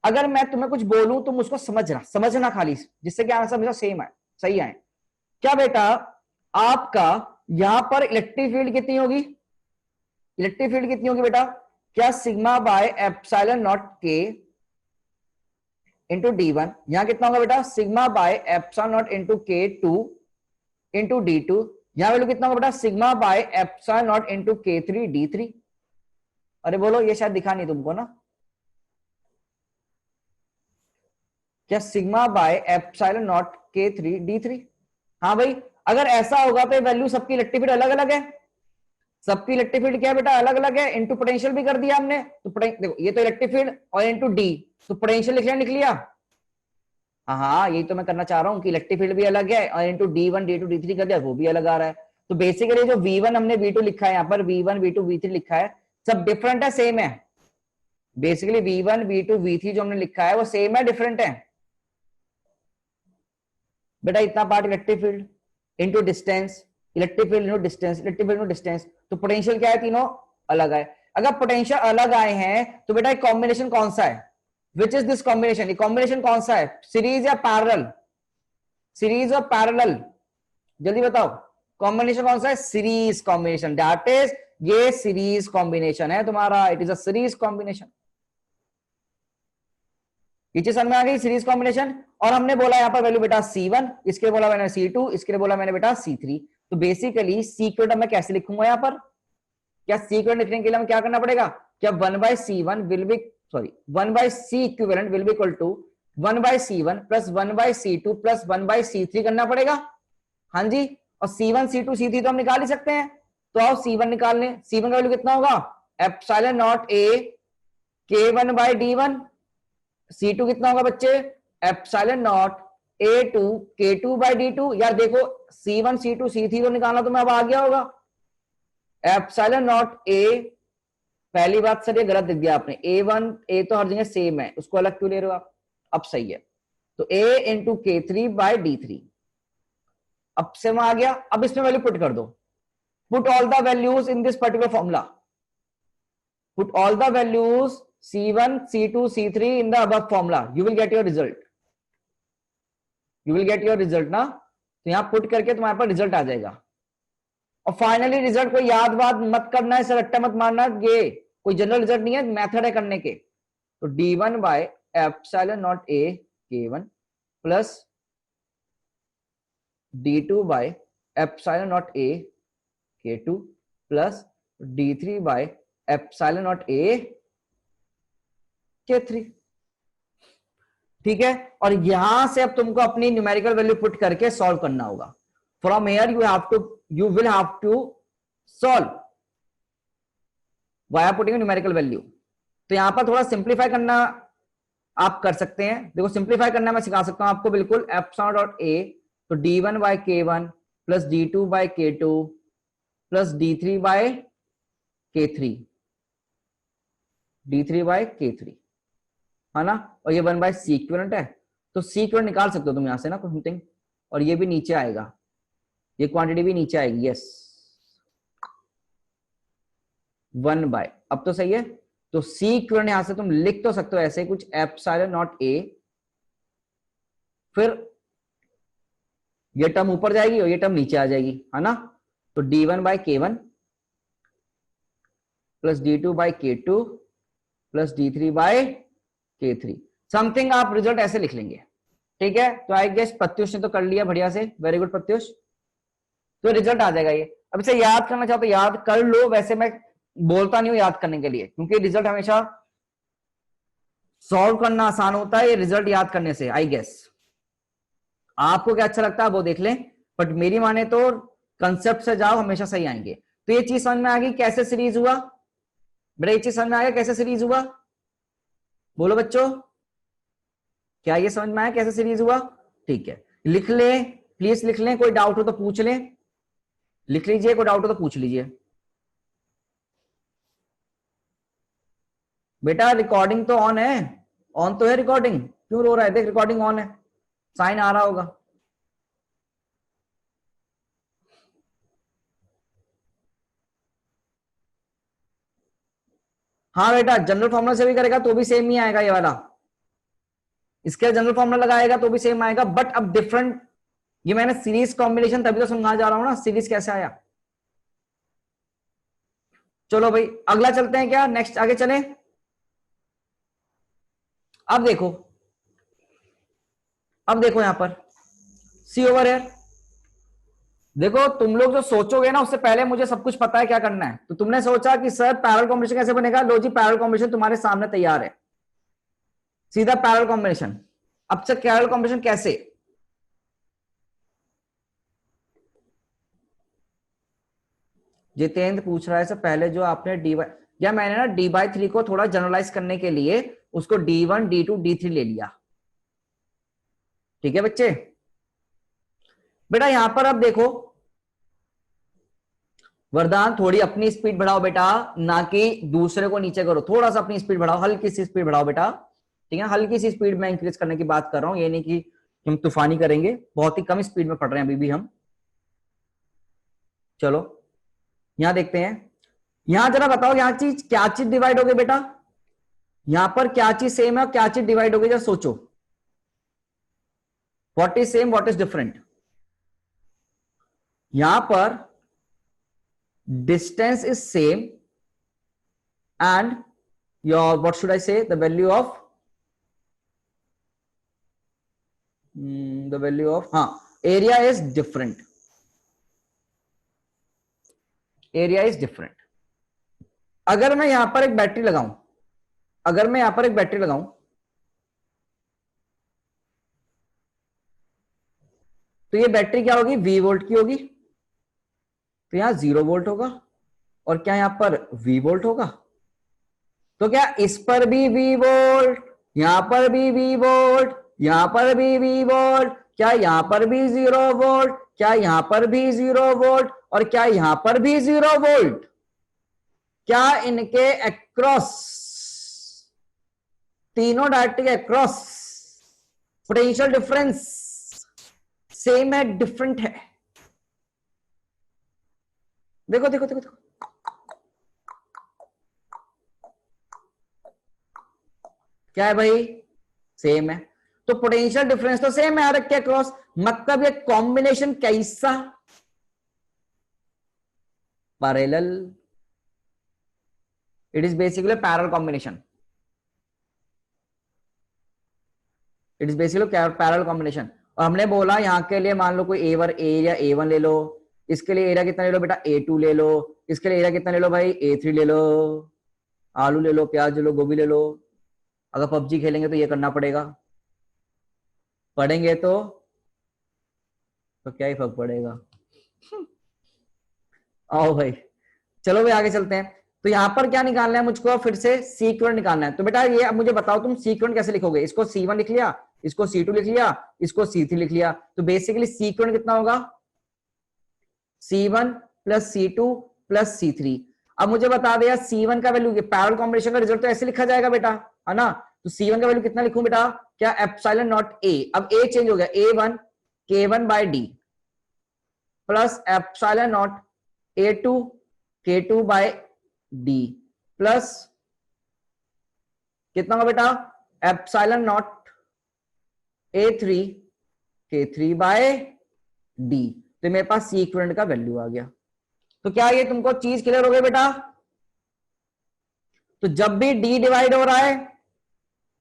अगर मैं तुम्हें कुछ बोलूं तुम उसको समझना, समझना खाली, जिससे कि आंसर हमेशा सेम आए, सही आए। क्या बेटा आपका यहां पर इलेक्ट्रिक फील्ड कितनी होगी, इलेक्ट्रिक फील्ड कितनी होगी बेटा, क्या सिग्मा बाय एप्सिलॉन नॉट के इंटू D1, यहां कितना होगा बेटा, sigma by epsilon not into K2 into D2, यहां वैल्यू कितना होगा बेटा, sigma by epsilon not into K3 D3। अरे बोलो, ये शायद दिखा नहीं तुमको ना, क्या sigma by epsilon not K3 D3। हाँ भाई, अगर ऐसा होगा तो वैल्यू सबकी इलेक्ट्रिक फील्ड अलग अलग है, सबकी इलेक्ट्रिक फील्ड क्या है बेटा, अलग अलग है, इनटू पोटेंशियल भी कर दिया हमने, तो देखो ये तो इलेक्ट्रिक फील्ड और इनटू डी, तो पोटेंशियल लिख लिया। हाँ हाँ यही तो मैं करना चाह रहा हूँ कि इलेक्ट्रिक फील्ड भी अलग है, और इनटू D1 D2 D3 कर दिया, वो भी अलग आ रहा है। तो बेसिकली जो V1 हमने V2 लिखा है, यहाँ पर V1 V2 V3 लिखा है, सब डिफरेंट है सेम है, बेसिकली V1 V2 V3 जो हमने लिखा है वो सेम है डिफरेंट है बेटा। इतना part electric field into distance, electric field into distance, electric field into distance, तो पोटेंशियल क्या है, तीनों अलग है। अगर पोटेंशियल अलग आए हैं तो बेटा एक कॉम्बिनेशन कौन सा है, विच इज दिस कॉम्बिनेशन, ये कॉम्बिनेशन कौन सा है, सीरीज या पैरेलल, सीरीज और पैरेलल, जल्दी बताओ कॉम्बिनेशन कौन सा है, सीरीज कॉम्बिनेशन, दैट इज ये सीरीज कॉम्बिनेशन है तुम्हारा, it is a series combination. ये चीज समझ में आ गई, सीरीज कॉम्बिनेशन। और हमने बोला यहाँ पर वैल्यू बेटा C1, इसके बोला मैंने C2, इसके लिए बोला मैंने बेटा C3। तो बेसिकली सीक्वेंट मैं कैसे लिखूंगा यहाँ पर, क्या सीक्वेंट लिखने के लिए हमें क्या करना पड़ेगा, क्या 1/C1 will be sorry 1/C equivalent will be equal to 1/C1 plus 1/C2 plus 1/C3 करना पड़ेगा। हाँ जी, और C1 C2 C3 तो हम निकाल ही सकते हैं, तो आओ C1 निकाल लें। C1 का वैल्यू कितना होगा, epsilon naught A K1/D1, C2 कितना होगा बच्चे, एप्सिलॉन नॉट A2 K2/D2। यार देखो C1 C2 C3 तो निकालना तो मैं अब आ गया होगा, एप्सिलॉन नॉट A, पहली बात सर ये गलत लिख दिया आपने, A1 A तो हर जगह सेम है, उसको अलग क्यों ले रहे हो आप, अब सही है, तो A इंटू K3/D3, अब से मैं आ गया। अब इसमें वैल्यू पुट कर दो, put all the values in this particular formula, put all the values C1 C2 C3 in the above formula, you will get your result, you will get your result ना, तो यहां put करके तुम्हारे पास result आ जाएगा। और finally result को याद बात मत करना है, सर रट्टा मत मारना, ये कोई जनरल रिजल्ट नहीं है, मेथड है करने के। तो D1 bye epsilon naught A K1 plus d2 by epsilon naught a k2 plus d3 by epsilon naught a k3। ठीक है, और यहां से अब तुमको अपनी न्यूमेरिकल वैल्यू पुट करके सॉल्व करना होगा। From here you will have to solve via putting numerical value. तो यहां पर थोड़ा सिंप्लीफाई करना आप कर सकते हैं। देखो सिंप्लीफाई करना मैं सिखा सकता हूं आपको बिल्कुल। एप्सिलॉन डॉट ए, तो d1 by k1 plus d2 by k2 plus d3 by k3, d3 by k3 है ना, और ये 1 बाय सी इक्विवेलेंट है, तो सी इक्विवेलेंट निकाल सकते हो तुम यहां से ना समथिंग, और ये भी नीचे आएगा, ये क्वांटिटी भी नीचे आएगी। यस 1 बाय, अब तो सही है। तो सी इक्विवेलेंट यहां से तुम लिख तो सकते हो ऐसे कुछ एप्सिलॉन नॉट ए, फिर ये टर्म ऊपर जाएगी और ये टर्म नीचे आ जाएगी, है ना। तो d1 by k1 plus d2 by k2 plus d3 by k3 something, आप रिजल्ट ऐसे लिख लेंगे। ठीक है, तो आई गेस प्रत्युष ने तो कर लिया बढ़िया से, वेरी गुड प्रत्युष। तो रिजल्ट आ जाएगा ये। अब इसे याद करना चाहो तो याद कर लो, वैसे मैं बोलता नहीं हूं याद करने के लिए, क्योंकि रिजल्ट हमेशा सॉल्व करना आसान होता है, ये रिजल्ट याद करने से। आई गेस आपको क्या अच्छा लगता है वो देख लें, बट मेरी माने तो कंसेप्ट से जाओ, हमेशा सही आएंगे। तो ये चीज समझ में आ गई कैसे सीरीज हुआ बेटा, ये चीज समझ में आ गया कैसे सीरीज हुआ, बोलो बच्चों, क्या ये समझ में आया कैसे सीरीज हुआ? ठीक है, लिख ले प्लीज, लिख लें, कोई डाउट हो तो पूछ लें, लिख लीजिए, कोई डाउट हो तो पूछ लीजिए। बेटा रिकॉर्डिंग तो ऑन है, ऑन तो है रिकॉर्डिंग, क्यों रो रहा है? देख रिकॉर्डिंग ऑन है, साइन आ रहा होगा। हाँ बेटा, जनरल फॉर्मूला से भी करेगा तो भी सेम ही आएगा ये वाला, इसके जनरल फॉर्मूला लगाएगा तो भी सेम आएगा, बट अब डिफरेंट, ये मैंने सीरीज कॉम्बिनेशन तभी तो समझा जा रहा हूं ना, सीरीज कैसे आया। चलो भाई अगला चलते हैं क्या, नेक्स्ट आगे चले। अब देखो, अब देखो यहां पर सी ओवर है। देखो तुम लोग जो सोचोगे ना, उससे पहले मुझे सब कुछ पता है क्या करना है। तो तुमने सोचा कि सर पैरेलल कॉम्बिनेशन कैसे बनेगा, लो जी पैरेलल कॉम्बिनेशन तुम्हारे सामने तैयार है, सीधा पैरेलल कॉम्बिनेशन। अब से पैरेलल कॉम्बिनेशन कैसे, जितेंद्र पूछ रहा है सर पहले जो आपने डी वाई, या मैंने ना डी बाई 3 को थोड़ा जनरलाइज करने के लिए उसको d1 d2 d3 ले लिया। ठीक है बच्चे, बेटा यहां पर अब देखो, वरदान थोड़ी अपनी स्पीड बढ़ाओ बेटा, ना कि दूसरे को नीचे करो, थोड़ा सा अपनी स्पीड बढ़ाओ, हल्की सी स्पीड बढ़ाओ बेटा। ठीक है, हल्की सी स्पीड में इंक्रीज करने की बात कर रहा हूं, ये नहीं कि हम तूफानी करेंगे, बहुत ही कम स्पीड में पढ़ रहे हैं अभी भी हम। चलो यहां देखते हैं, यहां जरा बताओ यहां चीज क्या चीज डिवाइड हो गई बेटा, यहां पर क्या चीज सेम है और क्या चीज डिवाइड हो गई, जरा सोचो। What is same what is different, यहां पर distance is same and your, what should I say, the value of area is different, area is different। अगर मैं यहां पर एक बैटरी लगाऊं, अगर मैं यहां पर एक बैटरी लगाऊं, तो ये बैटरी क्या होगी, V वोल्ट की होगी, तो यहां 0 वोल्ट होगा, और क्या यहां पर V वोल्ट होगा, तो क्या इस पर भी V वोल्ट, यहां पर भी V वोल्ट, यहां पर भी V वोल्ट, क्या यहां पर भी 0 वोल्ट, क्या यहां पर भी 0 वोल्ट, और क्या यहां पर भी 0 वोल्ट, क्या इनके अक्रॉस, तीनों डायरेक्टरी के अक्रॉस पोटेंशियल डिफरेंस सेम है डिफरेंट है? देखो देखो देखो देखो, क्या है भाई, सेम है। तो पोटेंशियल डिफरेंस तो सेम है रखे अक्रॉस, मतलब ये कॉम्बिनेशन कैसा, parallel, it is basically parallel combination, it is basically parallel combination. और हमने बोला यहाँ के लिए मान लो कोई एरिया A1 ले लो, इसके लिए एरिया कितना ले लो बेटा A2 ले लो, इसके लिए एरिया कितना ले लो भाई A3 ले लो, आलू ले लो, प्याज ले लो, गोभी ले लो। अगर पबजी खेलेंगे तो ये करना पड़ेगा, पढ़ेंगे तो क्या ही फर्क पड़ेगा। आओ भाई, चलो भाई आगे चलते हैं। तो यहां पर क्या निकालना है मुझको, फिर से सीक्वेंट निकालना है। तो बेटा ये अब मुझे बताओ तुम सीक्वेंट कैसे लिखोगे, इसको C1 लिख लिया, इसको C2 लिख लिया, इसको C3 लिख लिया, तो बेसिकली सीक्वेंट कितना होगा C1 plus C2 plus C3। अब मुझे बता दिया C1 का वैल्यू, पैरेलल कॉम्बिनेशन का रिजल्ट तो ऐसे लिखा जाएगा बेटा, है ना। तो C1 का वैल्यू कितना लिखूं बेटा, क्या एप्सिलॉन नॉट A, अब A चेंज हो गया, A1 K1 by D plus epsilon naught A2 K2 by D plus कितना होगा बेटा epsilon not A3 K3 bye D। तो मेरे पास सीक्वेंट का वैल्यू आ गया। तो क्या ये तुमको चीज क्लियर हो गई बेटा। तो जब भी D डिवाइड हो रहा है,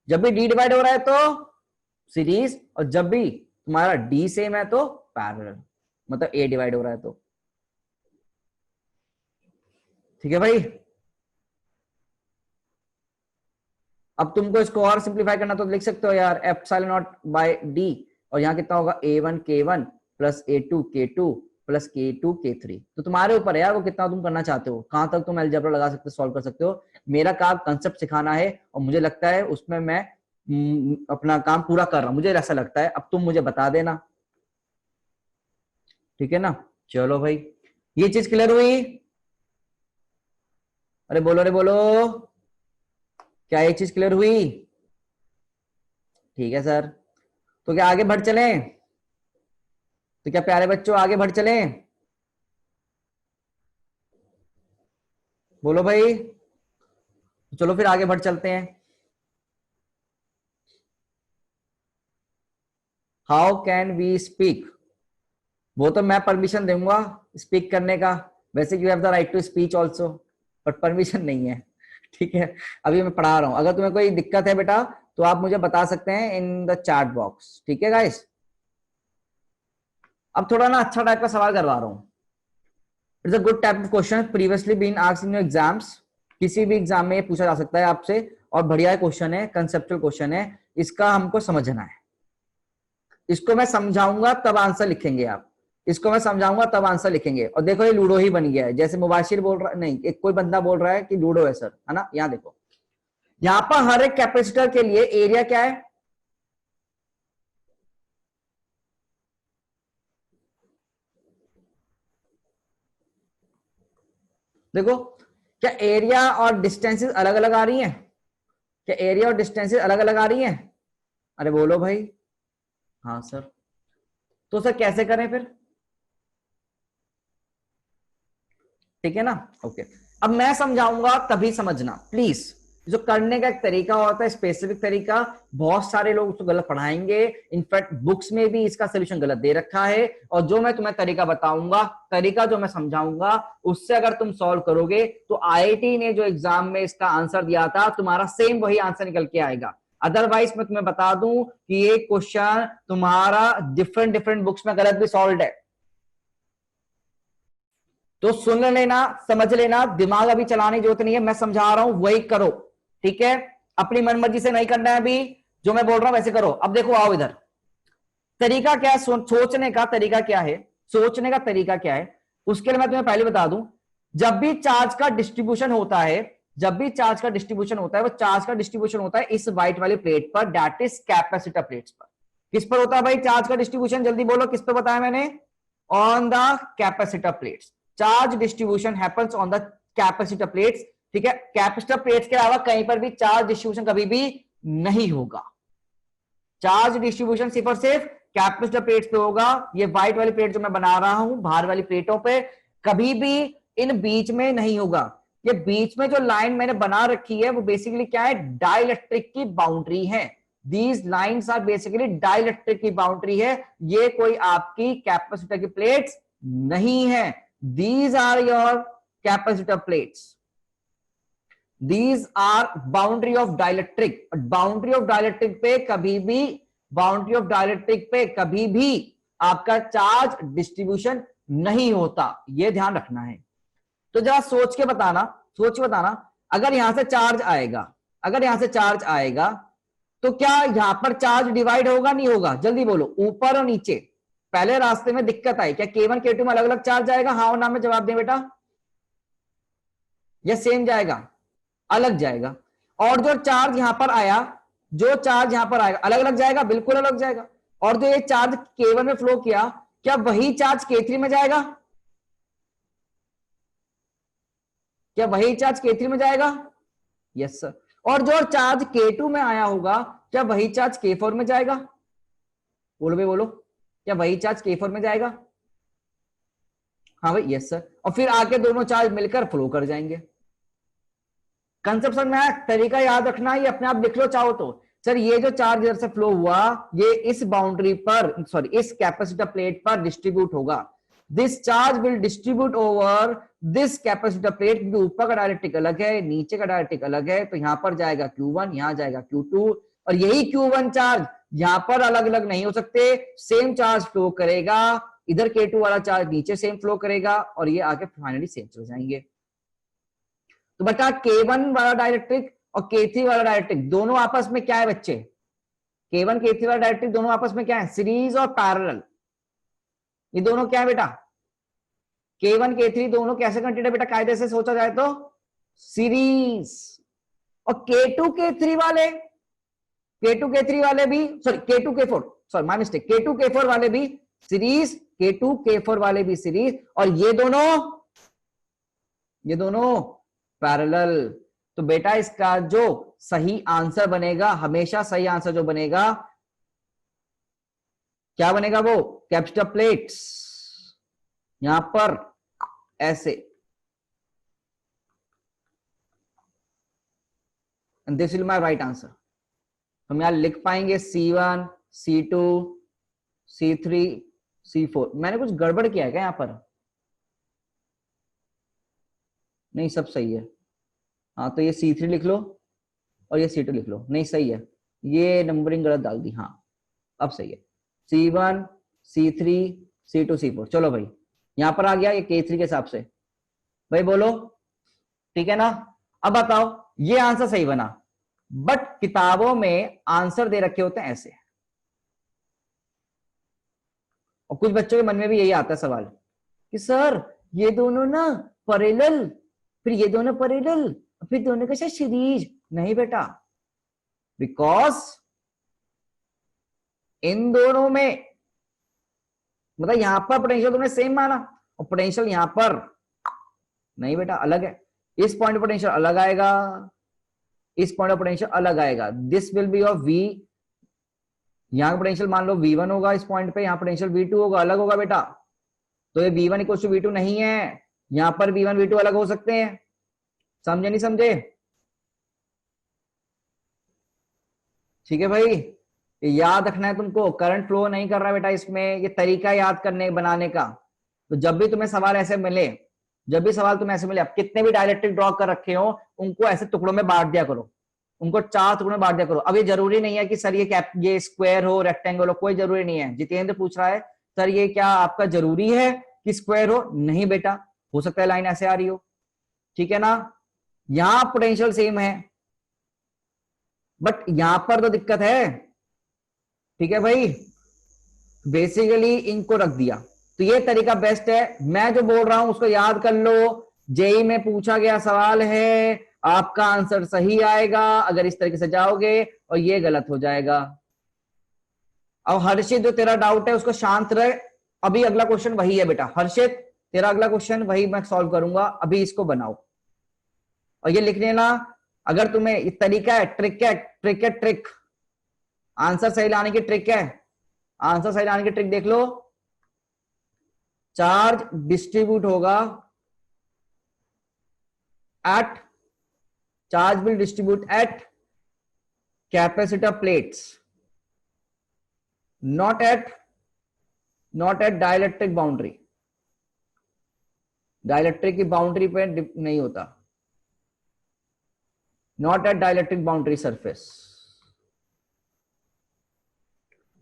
जब भी D डिवाइड हो रहा है तो सीरीज, और जब भी तुम्हारा D सेम है तो पैरेलल, मतलब A डिवाइड हो रहा है तो। ठीक है भाई। अब तुमको इसको और सिंप्लीफाई करना तो लिख सकते हो यार एप्सिलॉन नॉट बाय D, और यहां कितना होगा A1 K1 plus A2 K2 plus K2 K3। तो तुम्हारे ऊपर है यार वो कितना तुम करना चाहते हो, कहां तक तुम अलजेब्रा लगा सकते हो, सॉल्व कर सकते हो। मेरा काम कंसेप्ट सिखाना है और मुझे लगता है उसमें मैं अपना काम पूरा कर रहा हूं, मुझे ऐसा लगता है। अब तुम मुझे बता देना, ठीक है ना। चलो भाई, ये चीज क्लियर हुई। अरे बोलो, अरे बोलो, क्या ये चीज क्लियर हुई। ठीक है सर। तो क्या आगे बढ़ चलें, तो क्या प्यारे बच्चों आगे बढ़ चलें, बोलो भाई। चलो फिर आगे बढ़ चलते हैं। हाउ कैन वी स्पीक, वो तो मैं परमिशन दूंगा स्पीक करने का, वैसे you have the right to speech also, but permission नहीं है। ठीक है, अभी मैं पढ़ा रहा हूं, अगर तुम्हें कोई दिक्कत है बेटा तो आप मुझे बता सकते हैं इन द चैट बॉक्स, ठीक है गाइस। अब थोड़ा ना अच्छा टाइप का सवाल करवा रहा हूं। It's a good type of question previously been asked in your exams, किसी भी एग्जाम में पूछा जा सकता है आपसे, और बढ़िया क्वेश्चन है, कंसेप्चुअल क्वेश्चन है, इसका हमको समझना है। इसको मैं समझाऊंगा तब आंसर लिखेंगे आप, इसको मैं समझाऊंगा तब आंसर लिखेंगे। और देखो ये लूडो ही बन गया है, जैसे मुबाशिर बोल रहा नहीं, एक कोई बंदा बोल रहा है कि लूडो है सर, है ना। यहाँ देखो, यहाँ पर हर एक कैपेसिटर के लिए एरिया क्या है, देखो क्या एरिया और डिस्टेंसेस अलग अलग आ रही हैं, क्या एरिया और डिस्टेंसेस अलग अलग आ रही हैं। अरे बोलो भाई, हाँ सर। तो सर कैसे करें फिर, ठीक है ना। ओके, अब मैं समझाऊंगा तभी समझना प्लीज। जो करने का एक तरीका होता है, स्पेसिफिक तरीका, बहुत सारे लोग उसको गलत पढ़ाएंगे, इनफैक्ट बुक्स में भी इसका सोल्यूशन गलत दे रखा है। और जो मैं तुम्हें तरीका बताऊंगा, तरीका जो मैं समझाऊंगा, उससे अगर तुम सॉल्व करोगे तो आईआईटी ने जो एग्जाम में इसका आंसर दिया था तुम्हारा सेम वही आंसर निकल के आएगा। अदरवाइज मैं तुम्हें बता दूं कि ये क्वेश्चन तुम्हारा डिफरेंट डिफरेंट बुक्स में गलत भी सॉल्व है। तो सुन लेना, समझ लेना, दिमाग अभी चलाने की जरूरत नहीं है, मैं समझा रहा हूं वही करो, ठीक है। अपनी मनमर्जी से नहीं करना है, अभी जो मैं बोल रहा हूं वैसे करो। अब देखो आओ इधर, तरीका क्या है, सोचने का तरीका क्या है, सोचने का तरीका क्या है, उसके लिए मैं तुम्हें पहले बता दूं। जब भी चार्ज का डिस्ट्रीब्यूशन होता है, जब भी चार्ज का डिस्ट्रीब्यूशन होता है, वो चार्ज का डिस्ट्रीब्यूशन होता है इस व्हाइट वाली प्लेट पर, दैट इज कैपेसिटर प्लेट्स पर। किस पर होता है भाई चार्ज का डिस्ट्रीब्यूशन, जल्दी बोलो किस पर बताया मैंने, on the capacitor plates. Charge distribution happens on the capacitor plates, ठीक है। कैपेसिटर प्लेट्स के अलावा कहीं पर भी चार्ज डिस्ट्रीब्यूशन कभी भी नहीं होगा। चार्ज डिस्ट्रीब्यूशन सिर्फ और सिर्फ कैपेसिटर प्लेट्स पे होगा। ये व्हाइट वाली प्लेट जो मैं बना रहा हूं बाहर वाली प्लेटों पे, कभी भी इन बीच में नहीं होगा। ये बीच में जो लाइन मैंने बना रखी है वो बेसिकली क्या है, डाइलेक्ट्रिक की बाउंड्री है। These lines are basically dielectric की बाउंड्री है, ये कोई आपकी कैपेसिटर की प्लेट्स नहीं है। These are your capacitor plates, these are boundary of dielectric. Boundary of dielectric पे कभी भी बाउंड्री ऑफ डाइलेक्ट्रिक पे कभी भी आपका चार्ज डिस्ट्रीब्यूशन नहीं होता, ये ध्यान रखना है। तो जरा सोच के बताना, सोच के बताना, अगर यहां से चार्ज आएगा, अगर यहां से चार्ज आएगा तो क्या यहां पर चार्ज डिवाइड होगा नहीं होगा? जल्दी बोलो, ऊपर और नीचे। पहले रास्ते में दिक्कत आई, क्या K1 K2 में अलग अलग चार्ज आएगा? हाँ और ना में जवाब दें बेटा, या सेम जाएगा? अलग जाएगा। और जो चार्ज यहां पर आया, जो चार्ज यहां पर आएगा अलग अलग जाएगा, बिल्कुल अलग जाएगा। और जो ये चार्ज K1 में फ्लो किया, क्या वही चार्ज K3 में जाएगा? क्या वही चार्ज K3 में जाएगा? Yes sir. और जो चार्ज K2 में आया होगा, क्या वही चार्ज K4 में जाएगा? बोलो भाई बोलो, क्या वही चार्ज K4 में जाएगा? हाँ भाई यस सर। और फिर आके दोनों चार्ज मिलकर फ्लो कर जाएंगे। कंसेप्ट में तरीका याद रखना, ये अपने आप लिख लो चाहो तो। सर ये जो चार्ज इधर से फ्लो हुआ, ये इस बाउंड्री पर, सॉरी इस कैपेसिटर प्लेट पर डिस्ट्रीब्यूट होगा। This charge will distribute over this capacitor plate, क्योंकि ऊपर का डायरेक्ट्रिक अलग है, नीचे का डायरेक्ट्रिक अलग है, तो यहां पर जाएगा Q1, यहां जाएगा Q2, और यही Q1 चार्ज यहां पर अलग अलग नहीं हो सकते, सेम चार्ज फ्लो करेगा। इधर K2 वाला चार्ज नीचे सेम फ्लो करेगा, और ये आगे फाइनली सेम चल जाएंगे। तो बेटा K1 वाला डायरेक्ट्रिक और K3 वाला डायरेक्ट्रिक दोनों आपस में क्या है बच्चे? K1 K3 वाला डायरेक्ट्रिक दोनों आपस में क्या है? सीरीज और पैरेलल। ये दोनों क्या है बेटा? K1 K3 दोनों कैसे कनेक्टेड है बेटा? कायदे से सोचा जाए तो सीरीज। और K2 K3 वाले, K2 K3 वाले भी, sorry K2 K4, sorry my mistake, K2 K4 वाले भी सीरीज, K2 K4 वाले भी सीरीज, और ये दोनों पैरेलल। तो बेटा इसका जो सही आंसर बनेगा, हमेशा सही आंसर जो बनेगा, क्या बनेगा? वो कैपेसिटर प्लेट्स यहां पर ऐसे, this will my right answer. हम यहां लिख पाएंगे C1 C2 C3 C4। मैंने कुछ गड़बड़ किया है क्या यहां पर? नहीं सब सही है। हाँ तो ये C3 लिख लो और ये C2 लिख लो। नहीं सही है, ये नंबरिंग गलत डाल दी। हाँ अब सही है, C1 C3 C2 C4। चलो भाई यहां पर आ गया ये K3 के हिसाब से। भाई बोलो ठीक है ना? अब बताओ, ये आंसर सही बना, बट किताबों में आंसर दे रखे होते हैं ऐसे, और कुछ बच्चों के मन में भी यही आता है सवाल कि सर ये दोनों ना पैरेलल, फिर ये दोनों पैरेलल, फिर दोनों के साथ सीरीज। नहीं बेटा, बिकॉज इन दोनों में, मतलब यहां पर पोटेंशियल तुमने सेम माना और पोटेंशियल यहां पर नहीं बेटा, अलग है। इस पॉइंट पोटेंशियल अलग आएगा, इस पॉइंट पोटेंशियल अलग आएगा। This will be of V, यहां का पोटेंशियल मान लो V1 होगा इस पॉइंट पे, यहां पोटेंशियल V2 होगा, अलग होगा बेटा। तो ये V1 इक्वल टू V2 नहीं है, यहां पर V1 V2 अलग हो सकते हैं। समझे नहीं समझे? ठीक है भाई, याद रखना है तुमको, करंट फ्लो नहीं कर रहा बेटा इसमें, ये तरीका याद करने बनाने का। तो जब भी तुम्हें सवाल ऐसे मिले, जब भी सवाल तुम्हें ऐसे मिले, अब कितने भी डायलेक्ट्रिक ड्रॉ कर रखे हो उनको ऐसे टुकड़ों में बांट दिया करो, उनको 4 टुकड़ों में बांट दिया करो। अब ये जरूरी नहीं है कि सर ये स्क्वायर हो रेक्टेंगल हो, कोई जरूरी नहीं है। जितेंद्र पूछ रहा है सर ये क्या आपका जरूरी है कि स्क्वायर हो? नहीं बेटा, हो सकता है लाइन ऐसे आ रही हो, ठीक है ना? यहां पोटेंशियल सेम है, बट यहां पर तो दिक्कत है। ठीक है भाई, बेसिकली इनको रख दिया, तो ये तरीका बेस्ट है। मैं जो बोल रहा हूं उसको याद कर लो, जेई में पूछा गया सवाल है, आपका आंसर सही आएगा अगर इस तरीके से जाओगे, और ये गलत हो जाएगा। अब हर्षित जो तेरा डाउट है उसको शांत रहे, अभी अगला क्वेश्चन वही है बेटा। हर्षित तेरा अगला क्वेश्चन वही मैं सॉल्व करूंगा, अभी इसको बनाओ और ये लिख लेना। अगर तुम्हें ये तरीका है, ट्रिक आंसर सही लाने की ट्रिक है, आंसर सही लाने की ट्रिक देख लो। चार्ज डिस्ट्रीब्यूट होगा at, charge will distribute at capacitor plates, not at dielectric boundary. Dielectric की बाउंड्री पे नहीं होता, not at dielectric boundary surface.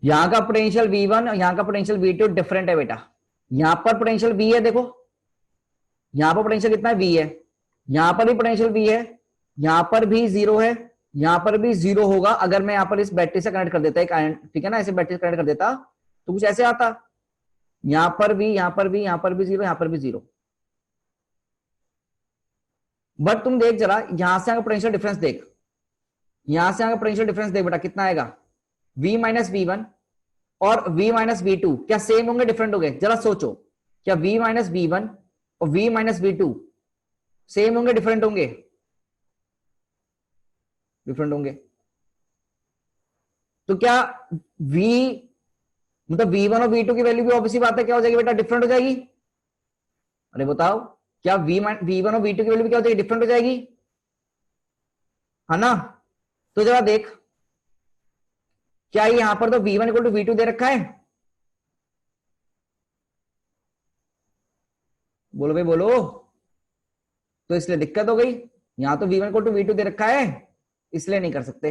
यहां का पोटेंशियल V1 और यहां का पोटेंशियल V2 डिफरेंट है बेटा। यहां पर पोटेंशियल V है, देखो यहां पर पोटेंशियल कितना है, V है। यहां पर भी पोटेंशियल V है, यहां पर भी जीरो है, यहां पर भी जीरो होगा। अगर मैं यहां पर इस बैटरी से कनेक्ट कर देता एक आयन, ठीक है ना, ऐसे बैटरी से कनेक्ट कर देता तो कुछ ऐसे आता। यहां पर भी, यहां पर भी, यहां पर भी जीरो, यहां पर भी जीरो। बट तुम देख जरा, यहां से आगे पोटेंशियल डिफरेंस देख, यहां से आगे पोटेंशियल डिफरेंस देख बेटा, कितना आएगा, V माइनस V1 और V माइनस V2 क्या सेम होंगे, डिफरेंट होंगे? जरा सोचो, क्या V माइनस V1 और V माइनस V2 सेम होंगे, डिफरेंट होंगे? डिफरेंट होंगे। तो क्या V मतलब V1 और V2 की वैल्यू भी ऑब्वियसली बात है क्या हो जाएगी बेटा, डिफरेंट हो जाएगी? अरे बताओ, क्या V1 और V2 की वैल्यू भी क्या हो जाएगी, डिफरेंट हो जाएगी, है ना? तो जरा देख, क्या यहां पर तो V1 इक्वल टू V2 दे रखा है? बोलो भाई बोलो। तो इसलिए दिक्कत हो गई, यहां तो V1 इक्वल टू V2 दे रखा है, इसलिए नहीं कर सकते,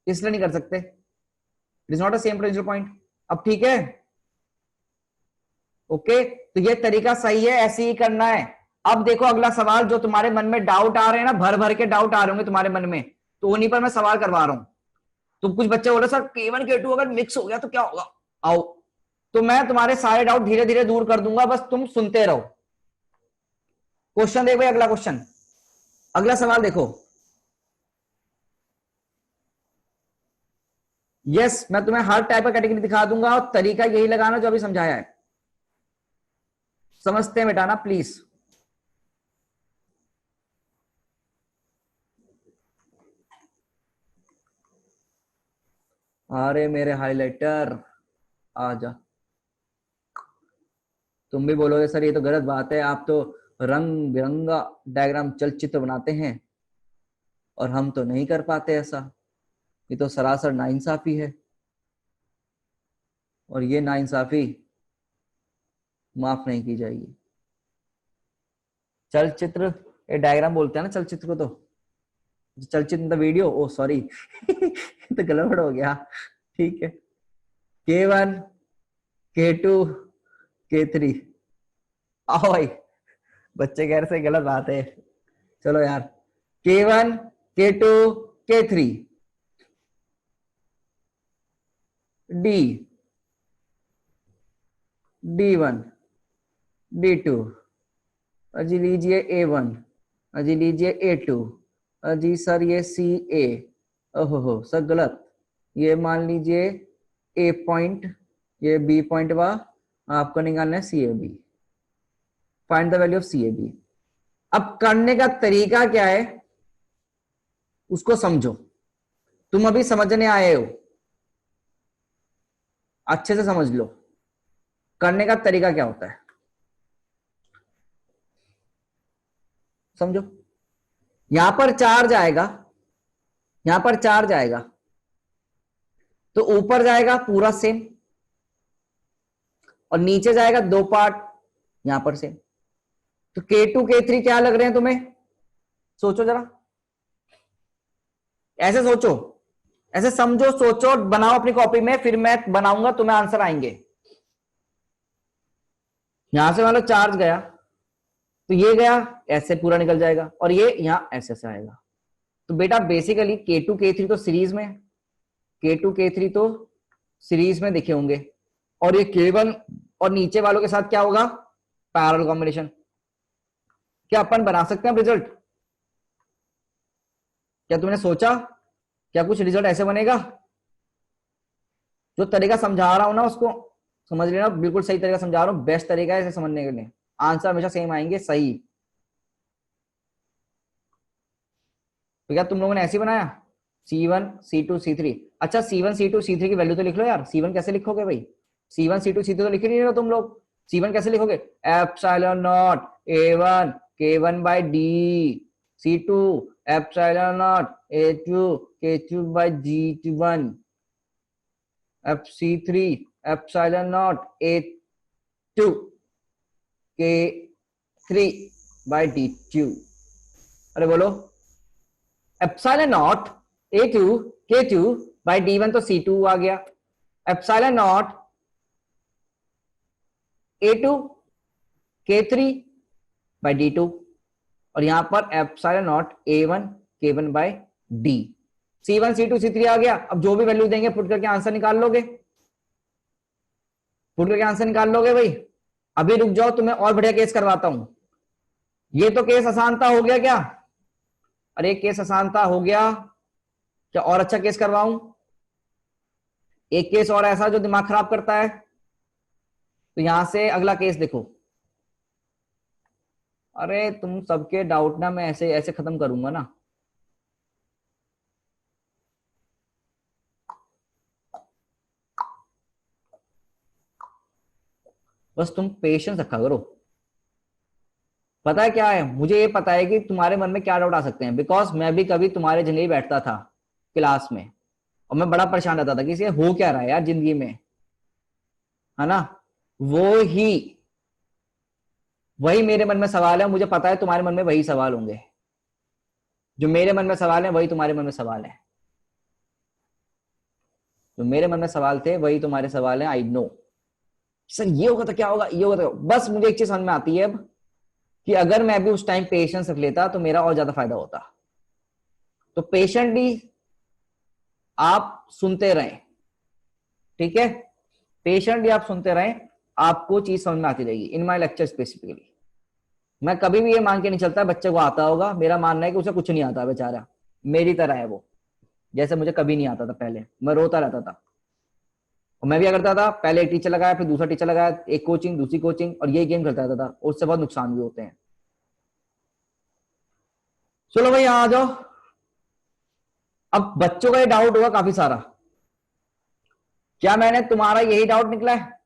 इसलिए नहीं कर सकते। It is not a same potential point. अब ठीक है, ओके, तो ये तरीका सही है, ऐसे ही करना है। अब देखो अगला सवाल, जो तुम्हारे मन में डाउट आ रहे हैं ना, भर भर के डाउट आ रहे होंगे तुम्हारे मन में, तो उन्हीं पर मैं सवाल करवा रहा हूं। तो कुछ बच्चे बोल रहे सर K1 K2 अगर मिक्स हो गया तो क्या होगा, आओ, तो मैं तुम्हारे सारे डाउट धीरे धीरे दूर कर दूंगा, बस तुम सुनते रहो। क्वेश्चन देखो, अगला क्वेश्चन, अगला सवाल देखो। यस, मैं तुम्हें हर टाइप का कैटेगरी दिखा दूंगा और तरीका यही लगाना जो अभी समझाया है। समझते हैं बेटा ना प्लीज। अरे मेरे हाइलाइटर आ जा। तुम भी बोलोगे सर ये तो गलत बात है, आप तो रंग बिरंगा डायग्राम चलचित्र बनाते हैं और हम तो नहीं कर पाते ऐसा, ये तो सरासर नाइंसाफी है, और ये नाइंसाफी माफ नहीं की जाएगी। चलचित्र, ये डायग्राम बोलते हैं ना चलचित्र को, तो चलचित्र मतलब वीडियो, ओ सॉरी तो गलत हो गया, ठीक है। K1 K2 K3, आओ भाई, बच्चे कह रहे से गलत बात है, चलो यार। K1 K2 K3 D D1 D2, अजी लीजिए A1, अजी लीजिए A2, अजी सर ये CA, ओहो सर गलत, ये मान लीजिए A पॉइंट, ये B पॉइंट हुआ, आपको निकालना है CAB, find the value of CAB। अब करने का तरीका क्या है उसको समझो, तुम अभी समझने आए हो, अच्छे से समझ लो करने का तरीका क्या होता है, समझो। यहां पर चार्ज आएगा, यहां पर चार्ज आएगा, तो ऊपर जाएगा पूरा सेम, और नीचे जाएगा दो पार्ट, यहां पर सेम। तो K2 K3 क्या लग रहे हैं तुम्हें, सोचो जरा, ऐसे सोचो, ऐसे समझो, सोचो, बनाओ अपनी कॉपी में, फिर मैं बनाऊंगा, तुम्हें आंसर आएंगे। यहां से मान लो चार्ज गया, तो ये गया ऐसे पूरा निकल जाएगा, और ये यहां ऐसे से आएगा। तो बेटा बेसिकली K2 K3 तो सीरीज में, K2 K3 तो सीरीज में दिखे होंगे, और ये K1 और नीचे वालों के साथ क्या होगा, पैरेलल कॉम्बिनेशन। क्या अपन बना सकते हैं रिजल्ट, क्या तुमने सोचा, क्या कुछ रिजल्ट ऐसे बनेगा? जो तरीका समझा रहा हूं ना उसको समझ लेना, बिल्कुल सही तरीका समझा रहा हूं, बेस्ट तरीका है इसे समझने के लिए, आंसर हमेशा सेम आएंगे, सही। तो क्या तुम लोगों ने ऐसे ही बनाया, C1 C2 C3? अच्छा C1 C2 C3 की वैल्यू तो लिख लो यार, C1 कैसे लिखोगे भाई, C1 C2 C3 तो लिख ही नहीं रहे तुम लोग। C1 कैसे लिखोगे, epsilon naught A1 K1 by D, C2 epsilon naught A2 K2 by G1, C3 epsilon naught A2 K3 by D2। अरे बोलो, epsilon naught A2 K2 by D1 तो C2 आ गया, epsilon naught A2 K3 by D2, और यहां पर epsilon naught A1 K1 by D। C1 C2 C3 आ गया। अब जो भी वैल्यू देंगे पुट करके आंसर निकाल लोगे, पुट करके आंसर निकाल लोगे भाई। अभी रुक जाओ, तुम्हें और बढ़िया केस करवाता हूं। ये तो केस आसानता हो गया क्या? अरे केस आसानता हो गया क्या? और अच्छा केस करवाऊं? एक केस और ऐसा जो दिमाग खराब करता है। तो यहां से अगला केस देखो। अरे तुम सबके डाउट ना मैं ऐसे ऐसे खत्म करूंगा ना। बस तुम पेशेंस रखा करो। पता है क्या है, मुझे ये पता है कि तुम्हारे मन में क्या डाउट आ सकते हैं, बिकॉज मैं भी कभी तुम्हारे जगह ही बैठता था क्लास में, और मैं बड़ा परेशान रहता था कि इसे हो क्या रहा है यार जिंदगी में, है ना। वो ही वही मेरे मन में सवाल है। मुझे पता है तुम्हारे मन में वही सवाल होंगे, जो मेरे मन में सवाल है वही तुम्हारे मन में सवाल है। जो मेरे मन में सवाल थे वही तुम्हारे सवाल है। आई नो सर, ये होगा तो क्या होगा, ये होगा तो, बस मुझे एक चीज समझ में आती है अब, कि अगर मैं भी उस टाइम पेशेंस रख लेता तो मेरा और ज्यादा फायदा होता। तो पेशेंटली आप सुनते रहें, ठीक है। पेशेंटली आप सुनते रहें, आपको चीज समझ में आती रहेगी। इन माई लेक्चर स्पेसिफिकली मैं कभी भी ये मान के नहीं चलता बच्चे को आता होगा। मेरा मानना है कि उसे कुछ नहीं आता बेचारा, मेरी तरह है वो। जैसे मुझे कभी नहीं आता था, पहले मैं रोता रहता था। और मैं भी करता था, पहले एक टीचर लगाया, फिर दूसरा टीचर लगाया, एक कोचिंग दूसरी कोचिंग, और यही गेम खेलता रहता था। और उससे बहुत नुकसान भी होते हैं। चलो भाई यहाँ आ जाओ। अब बच्चों का ये डाउट होगा काफी सारा, क्या मैंने तुम्हारा यही डाउट निकला है?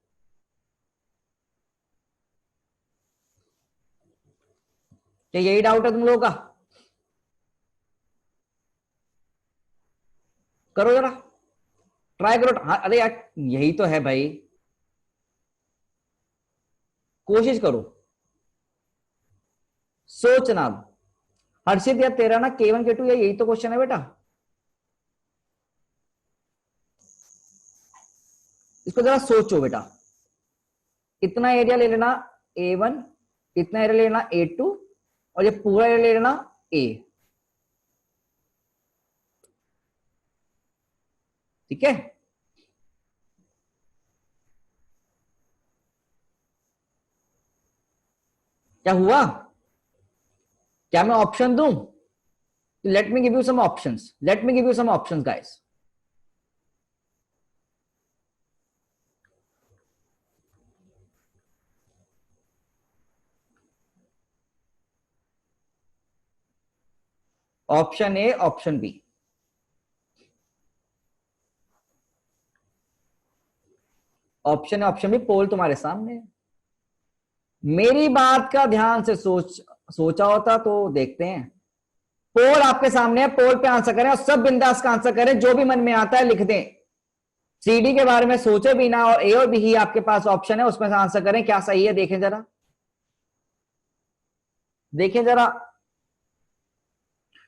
क्या यही डाउट है तुम लोगों का? करो जरा, ट्राई करो। हाँ, अरे यार यही तो है भाई, कोशिश करो, सोचना। हर्षित यार तेरा ना K1 K2 या यही तो क्वेश्चन है बेटा। इसको जरा सोचो बेटा। इतना एरिया ले लेना A1, इतना एरिया ले लेना A2, और ये पूरा एरिया ले लेना A। ठीक है, क्या हुआ? क्या मैं ऑप्शन दूं? Let me give you some options, let me give you some options guys. Option A, option B. Option है, ऑप्शन बी, पोल तुम्हारे सामने है। मेरी बात का ध्यान से सोचा होता तो देखते हैं। पोल आपके सामने है, पोल पे आंसर करें और सब बिंदास का आंसर करें, जो भी मन में आता है लिख दें। सीडी के बारे में सोचे भी ना, और ए और बी ही आपके पास ऑप्शन है, उसमें से आंसर करें क्या सही है। देखें जरा, देखें जरा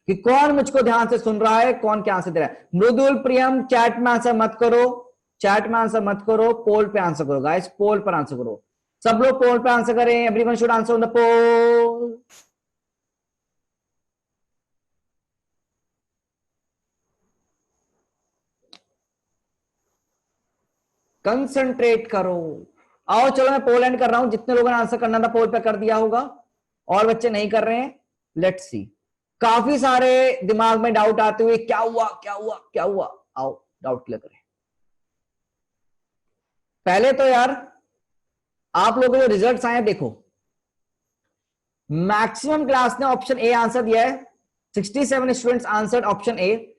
कि कौन मुझको ध्यान से सुन रहा है, कौन क्या आंसर दे रहा है। मृदुल, प्रियम चैट में आंसर मत करो, चैट में आंसर मत करो, पोल पे आंसर करो गाइस, पोल पर आंसर करो। सब लोग पोल पे आंसर करें। Everyone should answer on the poll. Concentrate करो। आओ चलो मैं पोल एंड कर रहा हूं। जितने लोगों ने आंसर करना था पोल पे कर दिया होगा, और बच्चे नहीं कर रहे हैं। Let's see. काफी सारे दिमाग में डाउट आते हुए, क्या हुआ क्या हुआ क्या हुआ। आओ डाउट क्लियर करें। पहले तो यार आप लोगों के जो रिजल्ट्स आए देखो, मैक्सिमम क्लास ने ऑप्शन ए आंसर दिया है। 67 students answered option A,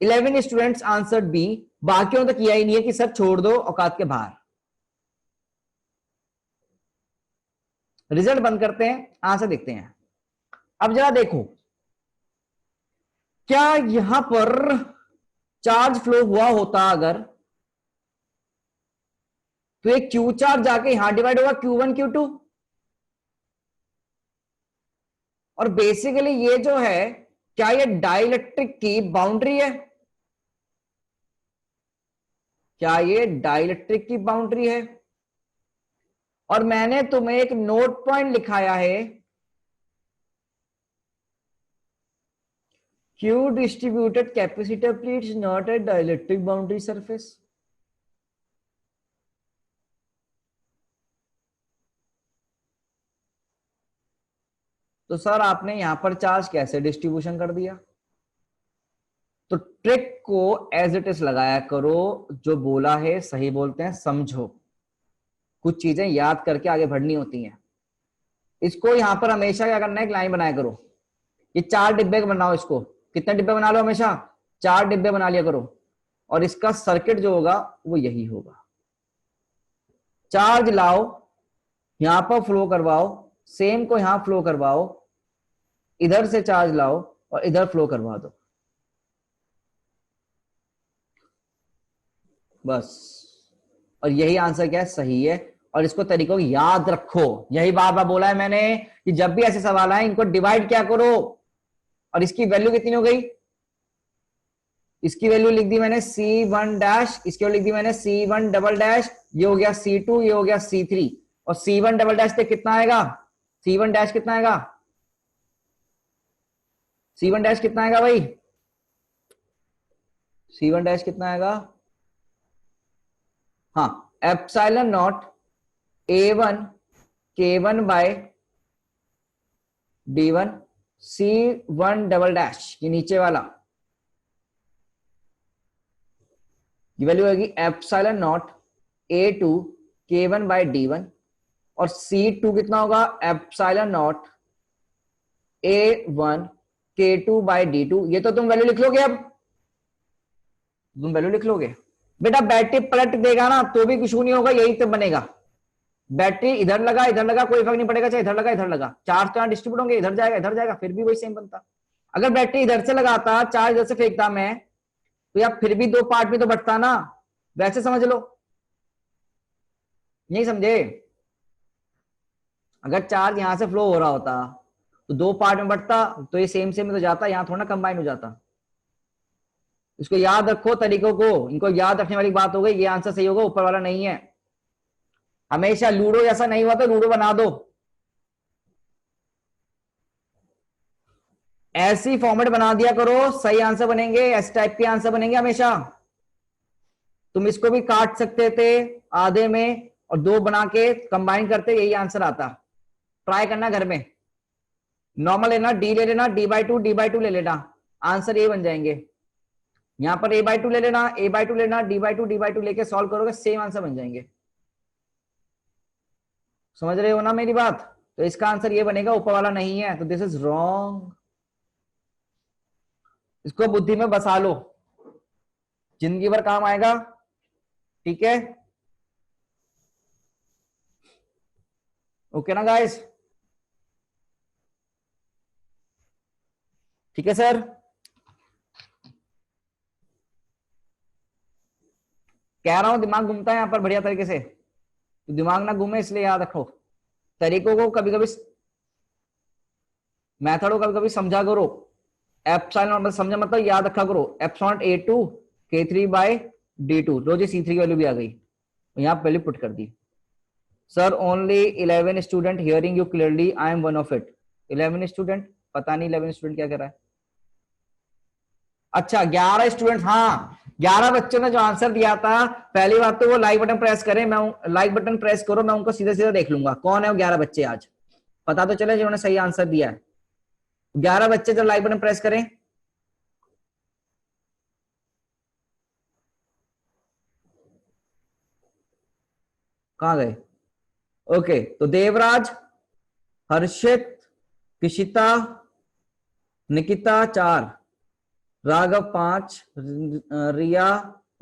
11 students answered B. बाकियों तो किया ही नहीं है कि सर छोड़ दो औकात के बाहर। रिजल्ट बंद करते हैं, आंसर देखते हैं। अब जरा देखो, क्या यहां पर चार्ज फ्लो हुआ होता अगर, तो एक क्यू चार्ज जाके यहां डिवाइड होगा Q1 Q2। और बेसिकली ये जो है, क्या ये डाइलेक्ट्रिक की बाउंड्री है? क्या ये डाइलेक्ट्रिक की बाउंड्री है? और मैंने तुम्हें एक नोट पॉइंट लिखाया है, Q distributed capacitor plate is not a dielectric boundary surface. तो सर आपने यहां पर चार्ज कैसे डिस्ट्रीब्यूशन कर दिया? तो ट्रिक को एज इट इज लगाया करो, जो बोला है सही बोलते हैं, समझो, कुछ चीजें याद करके आगे बढ़नी होती हैं। इसको यहां पर हमेशा क्या करना है, एक लाइन बनाया करो, ये 4 डिब्बे बनाओ, इसको कितने डिब्बे बना लो, हमेशा 4 डिब्बे बना लिया करो, और इसका सर्किट जो होगा वो यही होगा। चार्ज लाओ, यहां पर फ्लो करवाओ, सेम को यहां फ्लो करवाओ, इधर से चार्ज लाओ और इधर फ्लो करवा दो, बस। और यही आंसर क्या है, सही है। और इसको तरीकों को याद रखो, यही बार बार बोला है मैंने कि जब भी ऐसे सवाल आए इनको डिवाइड क्या करो। और इसकी वैल्यू कितनी हो गई, इसकी वैल्यू लिख दी मैंने C1 डैश, इसकी वैल्यू लिख दी मैंने C1 डबल डैश, ये हो गया C2, ये हो गया C3, और C1 डबल डैश पे कितना आएगा, C1 डैश कितना आएगा, C1 डैश कितना आएगा भाई, C1 डैश कितना आएगा, हाँ, epsilon naught A1 K1 by D1 C1 double dash, ये नीचे वाला, ये वैल्यू होगी epsilon naught A2 K1 by D1, और C2 कितना होगा, epsilon naught A1 K2 bye D2। ये तो तुम वैल्यू लिख लोगे, अब तुम वैल्यू लिख लोगे बेटा। बैटरी पलट देगा ना तो भी कुछ नहीं होगा, यही तो बनेगा। बैटरी इधर लगा कोई फर्क नहीं पड़ेगा, चाहे इधर लगा, चार्ज तो यहां डिस्ट्रीब्यूट होंगे, इधर जाएगा, फिर भी वही सेम बनता। अगर बैटरी इधर से लगाता, चार्ज इधर से फेंकता मैं, तो यार फिर भी 2 पार्ट में तो बटता ना, वैसे समझ लो, नहीं समझे? अगर चार्ज यहां से फ्लो हो रहा होता तो 2 पार्ट में बटता, तो ये सेम सेम में तो जाता, यहां थोड़ा ना कंबाइन हो जाता। इसको याद रखो, तरीकों को, इनको याद रखने वाली बात हो गई। ये आंसर सही होगा, ऊपर वाला नहीं है। हमेशा लूडो जैसा नहीं हुआ तो लूडो बना दो, ऐसी फॉर्मेट बना दिया करो, सही आंसर बनेंगे, ऐसे टाइप के आंसर बनेंगे हमेशा। तुम इसको भी काट सकते थे आधे में और 2 बना के कंबाइन करते, यही आंसर आता। ट्राई करना घर में, नॉर्मल लेना, डी ले लेना, D/2 ले लेना, आंसर ये बन जाएंगे। यहां पर A/2 ले लेना, A/2 लेना, D/2 लेके सॉल्व करोगे, सेम आंसर बन जाएंगे। समझ रहे हो ना मेरी बात? तो इसका आंसर ये बनेगा, ऊपर वाला नहीं है, तो दिस इज रॉन्ग। इसको बुद्धि में बसा लो, जिंदगी भर काम आएगा, ठीक है? ओके ना गाइस? ठीक है सर? कह रहा हूं दिमाग घूमता है यहां पर बढ़िया तरीके से, तो दिमाग ना घूमे इसलिए याद रखो, तरीकों को कभी कभी, मेथड को कभी कभी समझा करो। एप्सिलॉन समझा मतलब याद रखा करो, epsilon A2 K3 bye D2, लो जी C3 की वैल्यू भी आ गई, यहां पहले पुट कर दी। Sir only 11 student hearing you clearly, I am one of it. 11 student, पता नहीं 11 स्टूडेंट क्या कर रहा है। अच्छा 11 स्टूडेंट, हाँ 11 बच्चों ने जो आंसर दिया था, पहली बात तो वो लाइक बटन प्रेस करें, मैं लाइक बटन प्रेस करो, मैं उनको सीधे सीधे देख लूंगा कौन है वो 11 बच्चे, आज पता तो चले जिन्होंने सही आंसर दिया है। 11 बच्चे जब लाइक बटन प्रेस करें, कहां गए? ओके, तो देवराज, हर्षित, किशिता, निकिता 4, राघव 5, रिया,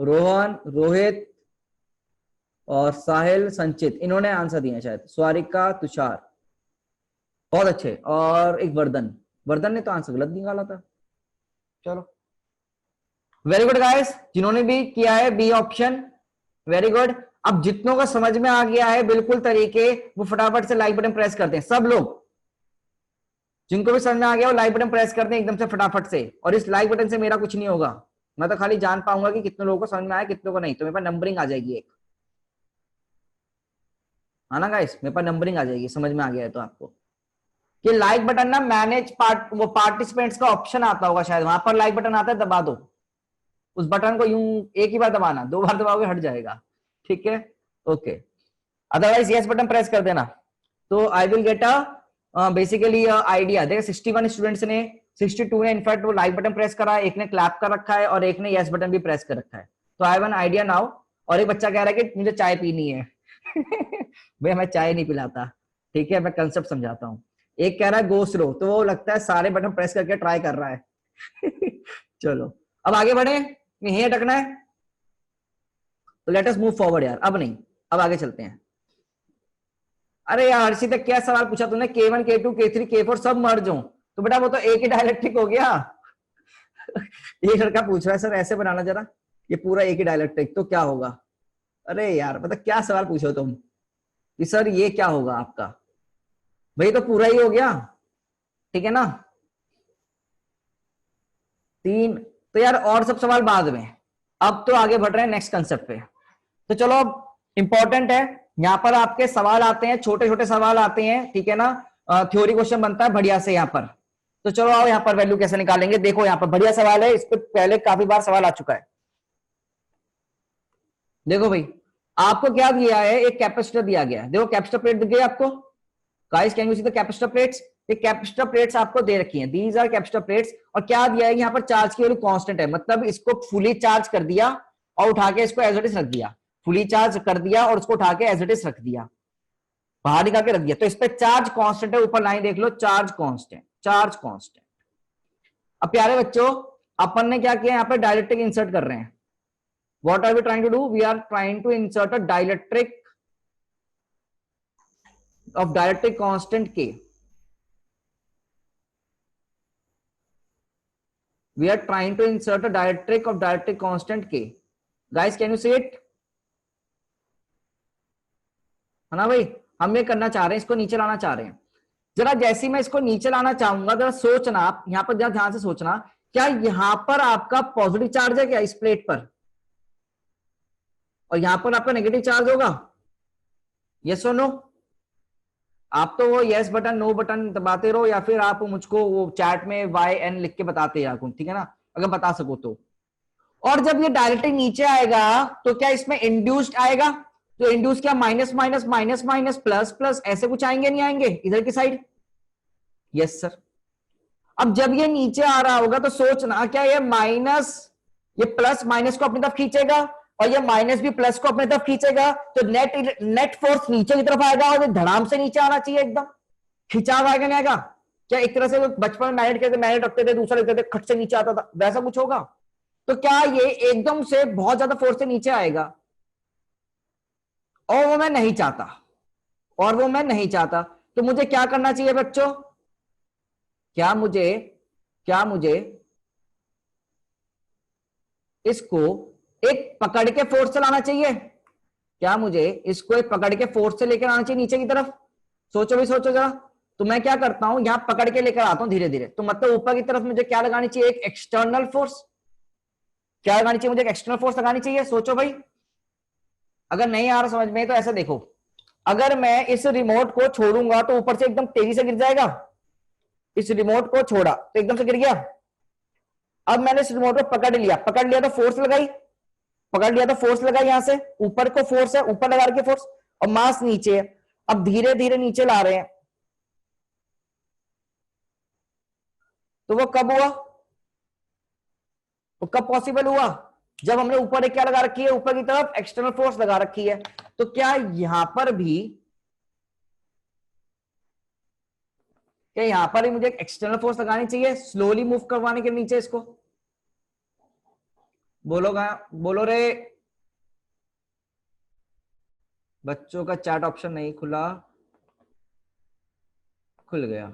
रोहन, रोहित और साहिल, संचित, इन्होंने आंसर दिए शायद, स्वारिका, तुषार, बहुत अच्छे। और एक वर्धन, वर्धन ने तो आंसर गलत निकाला था। चलो वेरी गुड गाइस, जिन्होंने भी किया है बी ऑप्शन, वेरी गुड। अब जितनों का समझ में आ गया है बिल्कुल तरीके, वो फटाफट से लाइक बटन प्रेस करते हैं सब लोग। जिनको भी समझ में आ गया वो लाइक बटन प्रेस करते हैं एकदम से फटाफट से, और इस लाइक बटन से मेरा कुछ नहीं होगा, मैं तो खाली जान पाऊंगा कि कितने लोगों को समझ में आया, कितने को नहीं, तो मेरे पास नंबरिंग आ जाएगी एक, है ना गाइस, मेरे पास नंबरिंग आ जाएगी, समझ में आ गया है तो आपको कि लाइक बटन ना मैनेज पार्ट, वो पार्टिसिपेंट्स का ऑप्शन आता होगा शायद, वहां पर लाइक बटन आता है, दबा दो उस बटन को, यूं एक ही बार दबाना, 2 बार दबाओगे हट जाएगा, ठीक है, okay. Otherwise yes button press कर देना, तो I will get a basically idea. देखो 61 स्टूडेंट्स ने, 62 ने इनफैक्ट वो लाइक बटन प्रेस करा, एक ने क्लैप कर रखा है और एक ने यस बटन भी प्रेस कर रखा है, तो I have an idea now. और एक बच्चा कह रहा है कि मुझे चाय पीनी है भैया मैं चाय नहीं पिलाता, ठीक है, मैं कंसेप्ट समझाता हूँ। एक कह रहा है गो स्लो, तो वो लगता है सारे बटन प्रेस करके ट्राई कर रहा है चलो अब आगे बढ़े, यहीं अटकना है, तो लेट अस मूव फॉरवर्ड यार, अब नहीं, अब आगे चलते हैं। अरे यार हर्षित क्या सवाल पूछा तूने, K1 K2 K3 K4 सब मर्ज हो, तो बेटा वो तो एक ही डायलेक्ट्रिक हो गया एक लड़का पूछ रहा है सर ऐसे बनाना जरा, ये पूरा एक ही डायलेक्ट्रिक तो क्या होगा। अरे यार मतलब क्या सवाल पूछो तुम कि सर ये क्या होगा आपका, भाई तो पूरा ही हो गया, ठीक है ना। 3, तो यार और सब सवाल बाद में, अब तो आगे बढ़ रहे हैं नेक्स्ट कंसेप्ट पे। तो चलो अब इंपॉर्टेंट है, यहां पर आपके सवाल आते हैं, छोटे छोटे सवाल आते हैं, ठीक है ना, थ्योरी क्वेश्चन बनता है बढ़िया से यहाँ पर। तो चलो आओ यहाँ पर वैल्यू कैसे निकालेंगे, देखो यहाँ पर बढ़िया सवाल है, इस पर पहले काफी बार सवाल आ चुका है। देखो भाई आपको क्या दिया है, एक कैपेसिटर दिया गया है, देखो कैपेसिटर प्लेट दिख गई आपको, guys can you see the capacitor plates, ये कैपेसिटर प्लेट्स आपको दे रखी हैं, दीज आर कैपेसिटर प्लेट्स, और क्या दिया है यहाँ पर, चार्ज की वैल्यू कांस्टेंट है, मतलब इसको फुली चार्ज कर दिया और उठा के इसको एज इट इज रख दिया, फुली चार्ज कर दिया और उसको उठा के एज इट इज रख दिया, बाहर निकाल के रख दिया, तो इस पे चार्ज कांस्टेंट है, ऊपर लाइन देख लो, चार्ज कांस्टेंट, चार्ज कांस्टेंट। अब प्यारे बच्चों अपन ने क्या किया, यहाँ पे डाइलेक्ट्रिक इंसर्ट कर रहे हैं, what are we trying to do, we are trying to insert a dielectric of dielectric constant K. We are trying to insert a dielectric of dielectric constant K. Guys, can you see it? है ना भाई, हम ये करना चाह रहे हैं, इसको नीचे लाना चाह रहे हैं। जरा जैसे मैं इसको नीचे लाना चाहूंगा, जरा सोचना आप यहां पर, जरा ध्यान से सोचना, क्या यहां पर आपका पॉजिटिव चार्ज है क्या इस प्लेट पर, और यहां पर आपका नेगेटिव चार्ज होगा, यस और नो। आप तो वो यस बटन नो बटन दबाते रहो, या फिर आप मुझको वो चैट में YN लिख के बताते रहो, ठीक है ना, अगर बता सको तो। और जब ये डायरेक्टली नीचे आएगा तो क्या इसमें इंड्यूस्ड आएगा, तो इंड्यूस क्या, minus minus minus minus plus plus ऐसे कुछ आएंगे, नहीं आएंगे इधर की साइड, यस सर। अब जब ये नीचे आ रहा होगा तो सोचना क्या ये माइनस, ये प्लस माइनस को अपनी तरफ खींचेगा और ये माइनस भी प्लस को अपनी तरफ खींचेगा, तो नेट फोर्स नीचे की तरफ आएगा और धड़ाम से नीचे आना चाहिए, एकदम खिंचाव आएगा, नहीं आएगा क्या, एक तरह से बचपन में मैग्नेट कहते, मैग्नेट रखते थे, दूसरा रखते थे, खट से नीचे आता था, वैसा कुछ होगा। तो क्या ये एकदम से बहुत ज्यादा फोर्स से नीचे आएगा, और वो मैं नहीं चाहता, और वो मैं नहीं चाहता, तो मुझे क्या करना चाहिए बच्चों, क्या मुझे इसको एक पकड़ के फोर्स से लाना चाहिए, क्या मुझे इसको एक पकड़ के फोर्स से लेकर आना चाहिए नीचे की तरफ, सोचो भी सोचो जरा। तो मैं क्या करता हूं, यहां पकड़ के लेकर आता हूं धीरे धीरे, तो मतलब ऊपर की तरफ मुझे क्या लगानी चाहिए, एक एक्सटर्नल फोर्स, क्या लगानी चाहिए मुझे, एक एक्सटर्नल फोर्स लगानी चाहिए, सोचो भाई। अगर नहीं आ रहा समझ में तो ऐसा देखो, अगर मैं इस रिमोट को छोड़ूंगा तो ऊपर से एकदम तेजी से गिर जाएगा, इस रिमोट को छोड़ा तो एकदम से गिर गया। अब मैंने इस रिमोट को पकड़ लिया तो फोर्स लगाई, पकड़ लिया तो फोर्स लगाई, यहां से ऊपर को फोर्स है, ऊपर लगा रखी फोर्स, और मास नीचे है, अब धीरे धीरे नीचे ला रहे हैं, तो वो कब हुआ, वो कब पॉसिबल हुआ, जब हमने ऊपर एक क्या लगा रखी है, ऊपर की तरफ एक्सटर्नल फोर्स लगा रखी है। तो क्या यहां पर भी, क्या यहां पर ही मुझे एक्सटर्नल फोर्स लगानी चाहिए स्लोली मूव करवाने के नीचे इसको, बोलो रे बच्चों का चैट ऑप्शन नहीं खुला, खुल गया,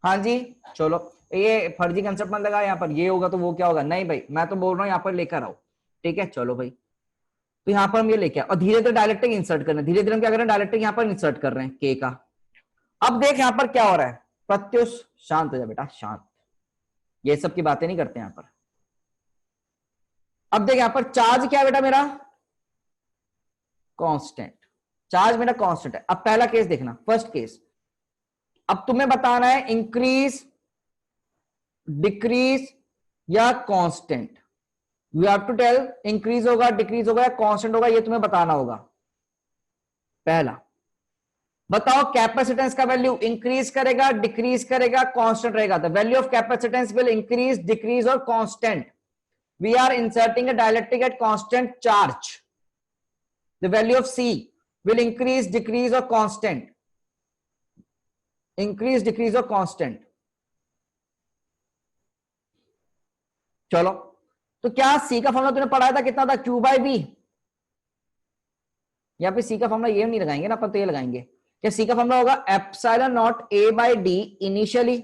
हाँ जी चलो, ये फर्जी कंसेप्ट मत लगा यहाँ पर, ये होगा तो वो क्या होगा, नहीं भाई मैं तो बोल रहा हूँ यहाँ पर लेकर आओ, ठीक है चलो भाई। तो यहाँ पर हम ये लेके आओ और धीरे धीरे डायलेक्ट्रिक इंसर्ट कर रहे हैं, धीरे धीरे हम क्या कर रहे हैं, डायलेक्ट्रिक यहाँ पर इंसर्ट कर रहे हैं के का। अब देख यहाँ पर क्या हो रहा है, प्रत्युष शांत हो जा बेटा शांत, ये सब की बातें नहीं करते यहाँ पर। अब देख यहां पर चार्ज क्या है बेटा मेरा, कांस्टेंट, चार्ज मेरा कांस्टेंट है। अब पहला केस देखना, फर्स्ट केस, अब तुम्हें बताना है इंक्रीज, डिक्रीज या constant. You have to tell increase होगा, डिक्रीज होगा या कांस्टेंट होगा, ये तुम्हें बताना होगा। पहला बताओ कैपेसिटेंस का वैल्यू इंक्रीज करेगा, डिक्रीज करेगा, कांस्टेंट रहेगा। The value of capacitance will increase, decrease और constant. We are inserting a dielectric at constant charge. The value of C will increase, decrease और कांस्टेंट, इंक्रीज, डिक्रीज और constant. चलो, तो क्या सी का फॉर्मूला तूने पढ़ाया था, कितना था, क्यू बाई बी। या फिर सी का फॉर्मूला ये नहीं लगाएंगे ना अपन, तो ये लगाएंगे। क्या सी का फॉर्मूला होगा epsilon naught A by D initially,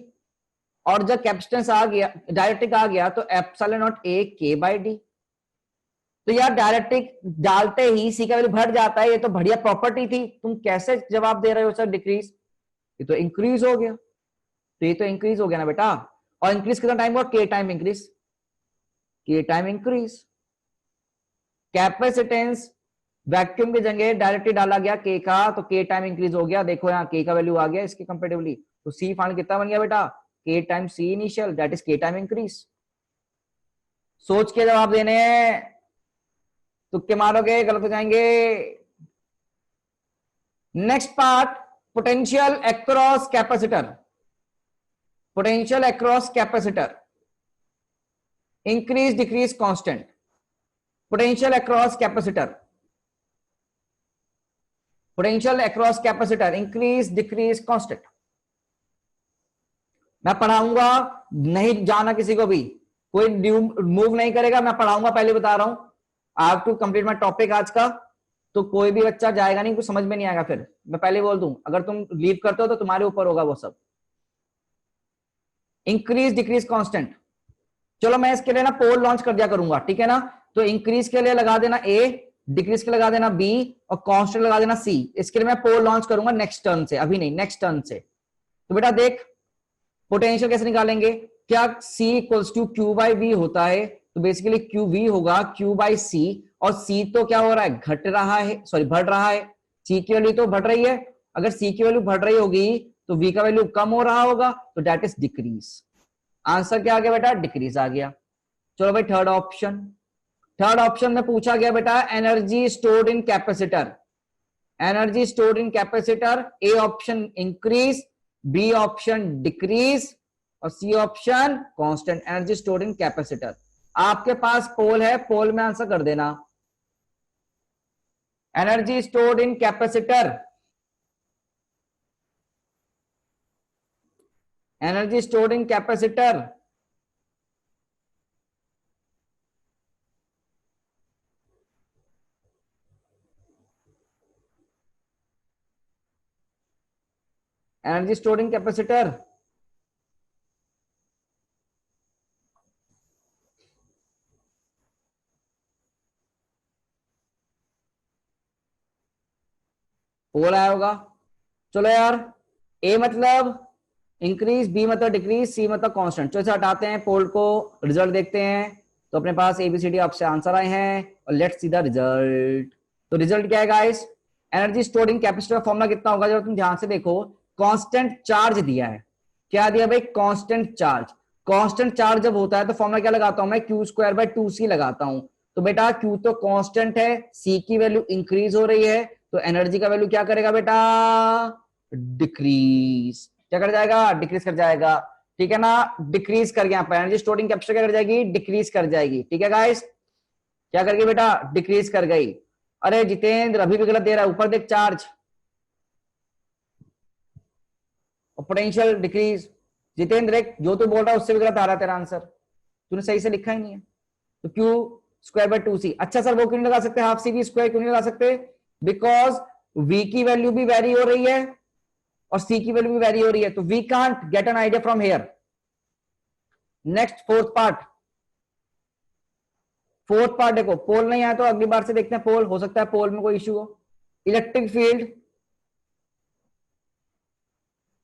और जब कैपेसिटेंस आ गया, डायरेक्ट्रिक आ गया, तो एप्सिलॉन नॉट ए के बाई डी। तो यार डायरेक्ट्रिक डालते ही सी का वैल्यू बढ़ जाता है, ये तो बढ़िया प्रॉपर्टी थी। तुम कैसे जवाब दे रहे हो सर डिक्रीज, ये तो इंक्रीज हो गया। तो ये तो इंक्रीज हो गया ना बेटा। और इंक्रीज कितना टाइम हुआ, के टाइम इंक्रीज, के टाइम इंक्रीज। कैपेसिटेंस वैक्यूम की जगह डायरेक्टली डाला गया के का, तो के टाइम इंक्रीज हो गया। देखो यहाँ के का वैल्यू आ गया इसके कंपेरेटिवली, तो सी फाइनल कितना बन गया बेटा, K time C initial, that is K time increase. सोच के जवाब देने, तुक्के मारोगे गलत हो जाएंगे। Next part, potential across capacitor, potential across capacitor, increase, decrease, constant. Potential across capacitor, potential across capacitor, increase, decrease, constant. मैं पढ़ाऊंगा, नहीं जाना किसी को भी, कोई मूव नहीं करेगा, मैं पढ़ाऊंगा, पहले बता रहा हूं। I have to complete my topic आज का, तो कोई भी बच्चा जाएगा नहीं, कुछ समझ में नहीं आएगा। फिर मैं पहले बोल दूं, अगर तुम लीव करते हो तो तुम्हारे ऊपर होगा वो सब। Increase, decrease, constant. चलो मैं इसके लिए ना पोल लॉन्च कर दिया करूंगा, ठीक है ना। तो इंक्रीज के लिए लगा देना ए, डिक्रीज के लगा देना बी, और कांस्टेंट लगा देना सी। इसके लिए मैं पोल लॉन्च करूंगा नेक्स्ट टर्न से, अभी नहीं, नेक्स्ट टर्न से। तो बेटा देख, पोटेंशियल कैसे निकालेंगे, क्या C equals to Q by V होता है, तो बेसिकली क्यू वी होगा क्यू बाई सी। और C तो क्या हो रहा है, घट रहा है, सॉरी बढ़ रहा है। C की वैल्यू तो बढ़ रही है, अगर C की वैल्यू बढ़ रही होगी तो V का वैल्यू कम हो रहा होगा, तो दैट इज डिक्रीज। आंसर क्या आ गया बेटा, डिक्रीज आ गया। चलो भाई थर्ड ऑप्शन, थर्ड ऑप्शन में पूछा गया बेटा energy stored in capacitor, energy stored in capacitor. A option increase, B option decrease, और C option constant. Energy stored in capacitor, आपके पास पोल है, पोल में आंसर कर देना। Energy stored in capacitor, energy stored in capacitor, energy stored in capacitor. Poll आया होगा। चलो यार, ए मतलब इंक्रीज, बी मतलब डिक्रीज, सी मतलब कांस्टेंट। चलो इसे हटाते हैं, पोल को, रिजल्ट देखते हैं। तो अपने पास एबीसीडी आपसे आंसर आए हैं, और लेट्स सी द रिजल्ट। तो रिजल्ट क्या है guys, energy stored in capacitor का फॉर्मूला कितना होगा, जब तुम ध्यान से देखो, कांस्टेंट चार्ज दिया है। क्या दिया भाई, कांस्टेंट चार्ज। कांस्टेंट चार्ज जब होता है तो फॉर्मूला क्या लगाता हूं मैं, क्यू स्क्वायर बाय 2c लगाता हूं। तो बेटा क्यू तो कांस्टेंट है, सी की वैल्यू इंक्रीज हो रही है, तो एनर्जी का वैल्यू क्या करेगा बेटा, डिक्रीज। क्या कर जाएगा, डिक्रीज कर जाएगा, ठीक है ना। डिक्रीज कर गया, एनर्जी स्टोरिंग कैपेसिटर क्या कर जाएगी, डिक्रीज कर जाएगी, ठीक है गाइस। क्या कर गई बेटा, डिक्रीज कर गई। अरे जितेंद्र अभी भी गलत दे रहा है, ऊपर देख चार्ज और पोटेंशियल डिक्रीज। जितेंद्र एक जो तू बोल रहा है उससे भी गलत आ रहा है तेरा आंसर, तूने सही से लिखा ही नहीं है। तो क्यू स्क्वायर बाय 2c, अच्छा सर वो क्यों नहीं लगा सकते, हाफ सी वी स्क्वायर क्यों नहीं लगा सकते, बिकॉज v की वैल्यू भी वेरी हो रही है और c की वैल्यू भी वेरी हो रही है, तो we can't get an idea from here. Next fourth part, fourth part देखो, पोल नहीं आया तो अगली बार से देखते हैं पोल, हो सकता है पोल में कोई इश्यू हो। Electric field,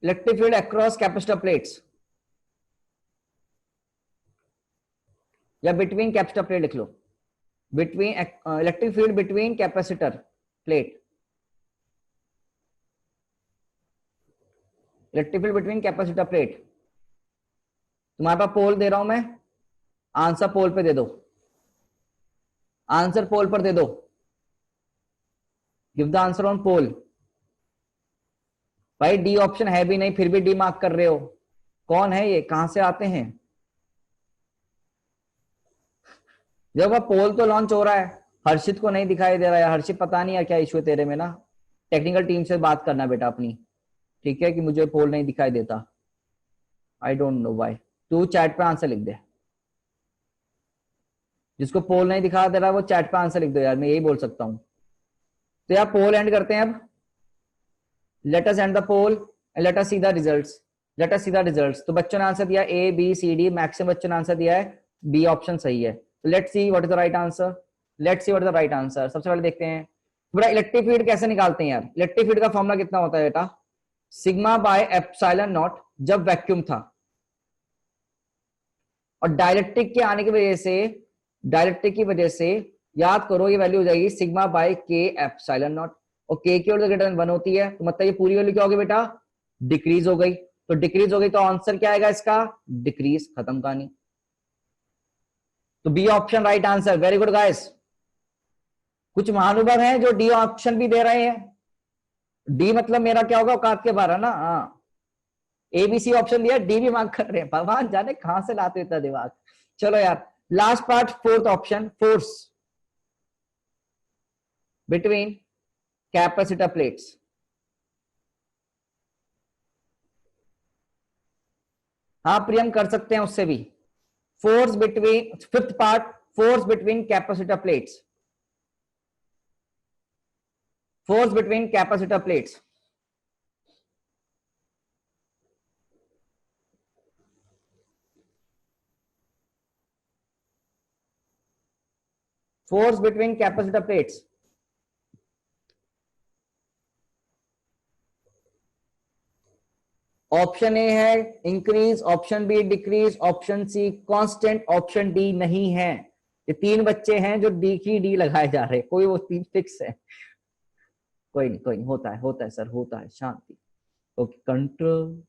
electric field across capacitor plates, या बिटवीन कैपेसिटर प्लेट लिख लो। between electric field between capacitor plate, electric field between capacitor plate. तुम्हारे पास पोल दे रहा हूं मैं, आंसर पोल पे दे दो, आंसर पोल पर दे दो, गिव द आंसर ऑन पोल। भाई डी ऑप्शन है भी नहीं, फिर भी डी मार्क कर रहे हो, कौन है ये, कहां से आते हैं? जब पोल तो लॉन्च हो रहा है, हर्षित को नहीं दिखाई दे रहा है। हर्षित पता नहीं यार क्या इश्यू है तेरे में ना, टेक्निकल टीम से बात करना बेटा अपनी, ठीक है, कि मुझे पोल नहीं दिखाई देता। I don't know why. तू चैट पे आंसर लिख दे, जिसको पोल नहीं दिखा दे रहा वो चैट पे आंसर लिख दो यार, मैं यही बोल सकता हूं। तो यार पोल एंड करते हैं अब, let us end the poll and let us see the results, let us see the results. तो बच्चों ने आंसर दिया A B C D, maximum बच्चों ने आंसर दिया है बी ऑप्शन सही है। तो let's see what is the right answer, let's see what is the right answer. सबसे पहले देखते हैं बेटा इलेक्ट्रिक फील्ड कैसे निकालते हैं यार। इलेक्ट्रिक फील्ड का फॉर्मूला कितना होता है बेटा, सिग्मा बाय एप्सिलॉन नॉट जब वैक्यूम था, और डाइलेक्ट्रिक के आने की वजह से, डाइलेक्ट्रिक की वजह से याद करो ये वैल्यू हो जाएगी सिग्मा बाय के एप्सिलॉन नॉट, और के की वैल्यू ग्रेटर देन 1 होती है, तो मतलब ये पूरी वैल्यू क्या होगी बेटा, डिक्रीज हो गई। तो डिक्रीज हो गई तो आंसर क्या आएगा इसका, डिक्रीज, खत्म कहानी। तो B option right answer, very good guys. कुछ महानुभव हैं जो डी ऑप्शन भी दे रहे हैं, डी मतलब मेरा क्या होगा, औकात के बाहर है ना। हाँ एबीसी ऑप्शन दिया, डी भी मांग कर रहे हैं, भगवान जाने कहां से लाते इतना दिमाग। चलो यार last part, fourth option, force between capacitor plates. हाँ प्रियम कर सकते हैं उससे भी। Force between, fifth part, force between capacitor plates, force between capacitor plates. Force between capacitor plates. Option A है increase, option B decrease, option C constant, option D नहीं है। ये तीन बच्चे हैं जो डी की डी लगाए जा रहे हैं, कोई वो तीन फिक्स है। कोई नहीं कोई नहीं, होता है सर, होता है, शांति। Okay control.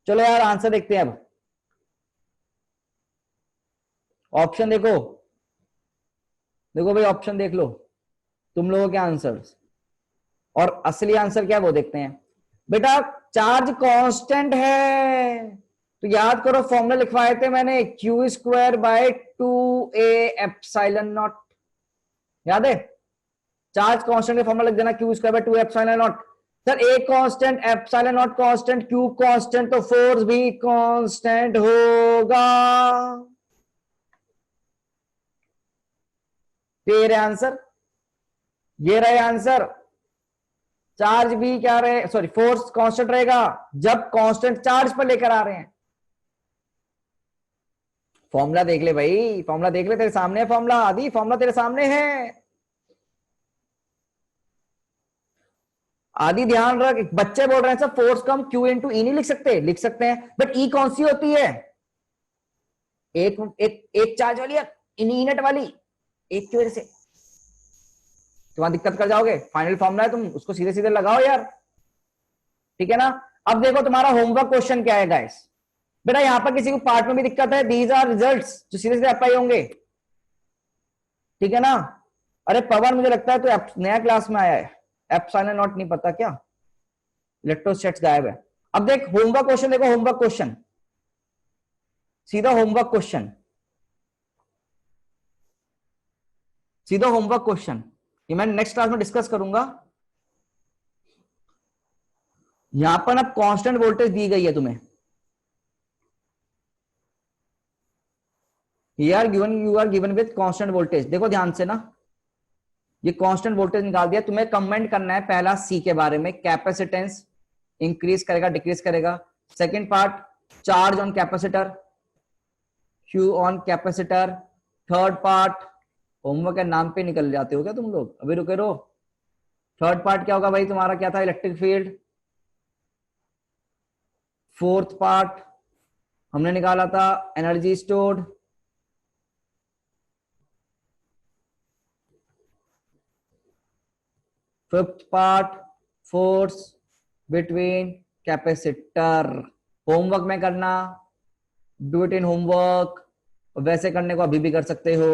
चलो यार आंसर देखते हैं अब। ऑप्शन देखो, देखो भाई ऑप्शन देख लो, तुम लोगों के आंसर्स, और असली आंसर क्या है वो देखते हैं। बेटा चार्ज कांस्टेंट है, तो याद करो फॉर्मूला लिखवाए थे मैंने, Q square by 2a epsilon not, याद है? चार्ज कांस्टेंट का फॉर्मूला लिख देना, Q square by 2 epsilon not. Sir a constant, epsilon not constant, Q constant, तो फोर्स भी कांस्टेंट होगा। ये रहे आंसर, ये रहे आंसर। चार्ज भी क्या रहे, सॉरी फोर्स कांस्टेंट रहेगा जब कांस्टेंट चार्ज पर लेकर आ रहे हैं। फॉर्मूला देख ले भाई, फॉर्मूला देख ले, तेरे सामने है फॉर्मूला, आदि फॉर्मूला तेरे सामने है। आदि ध्यान रख, बच्चे बोल रहे हैं सर फोर्स को हम क्यू इंटू ई नहीं लिख सकते, लिख सकते हैं, बट ई कौन सी होती है, एक एक एक चार्ज वाली, इनइट वाली, एक की वजह से तुम्हारा दिक्कत कर जाओगे। फाइनल फॉर्मूला है, तुम उसको सीधे सीधे लगाओ यार, ठीक है ना। अब देखो तुम्हारा होमवर्क क्वेश्चन क्या है गाइस। बेटा यहां पर किसी को पार्ट में भी दिक्कत है, दीज आर रिजल्ट्स जो सीधे सीधे अप्लाई होंगे, ठीक है ना। अरे पवन मुझे लगता है तो नया क्लास में आया है, एप्सिलॉन नॉट नहीं पता क्या, इलेक्ट्रोस्टैटिक्स गायब है। अब देख होमवर्क क्वेश्चन, देखो होमवर्क क्वेश्चन, सीधा होमवर्क क्वेश्चन, सीधा होमवर्क क्वेश्चन, ये मैं नेक्स्ट क्लास में डिस्कस करूंगा। यहां पर अब कांस्टेंट वोल्टेज दी गई है तुम्हें, you are given with constant voltage. देखो ध्यान से ना, ये कांस्टेंट वोल्टेज निकाल दिया, तुम्हें कमेंट करना है पहला सी के बारे में, कैपेसिटेंस इंक्रीज करेगा डिक्रीज करेगा। Second part charge on capacitor, Q on capacitor. Third part homework के नाम पे निकल जाते हो क्या तुम लोग, अभी रुके रहो। थर्ड पार्ट क्या होगा भाई तुम्हारा, क्या था, इलेक्ट्रिक फील्ड। फोर्थ पार्ट हमने निकाला था energy stored. Fifth part, force between capacitor. Homework में करना, डू इट इन होमवर्क। वैसे करने को अभी भी कर सकते हो,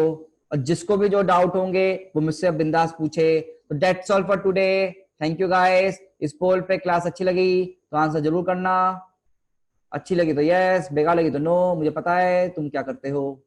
और जिसको भी जो डाउट होंगे वो मुझसे बिंदास पूछे। तो that's all for today. Thank you guys. इस पोल पे क्लास अच्छी लगी तो आंसर जरूर करना, अच्छी लगी तो यस, बेकार लगी तो नो। मुझे पता है तुम क्या करते हो।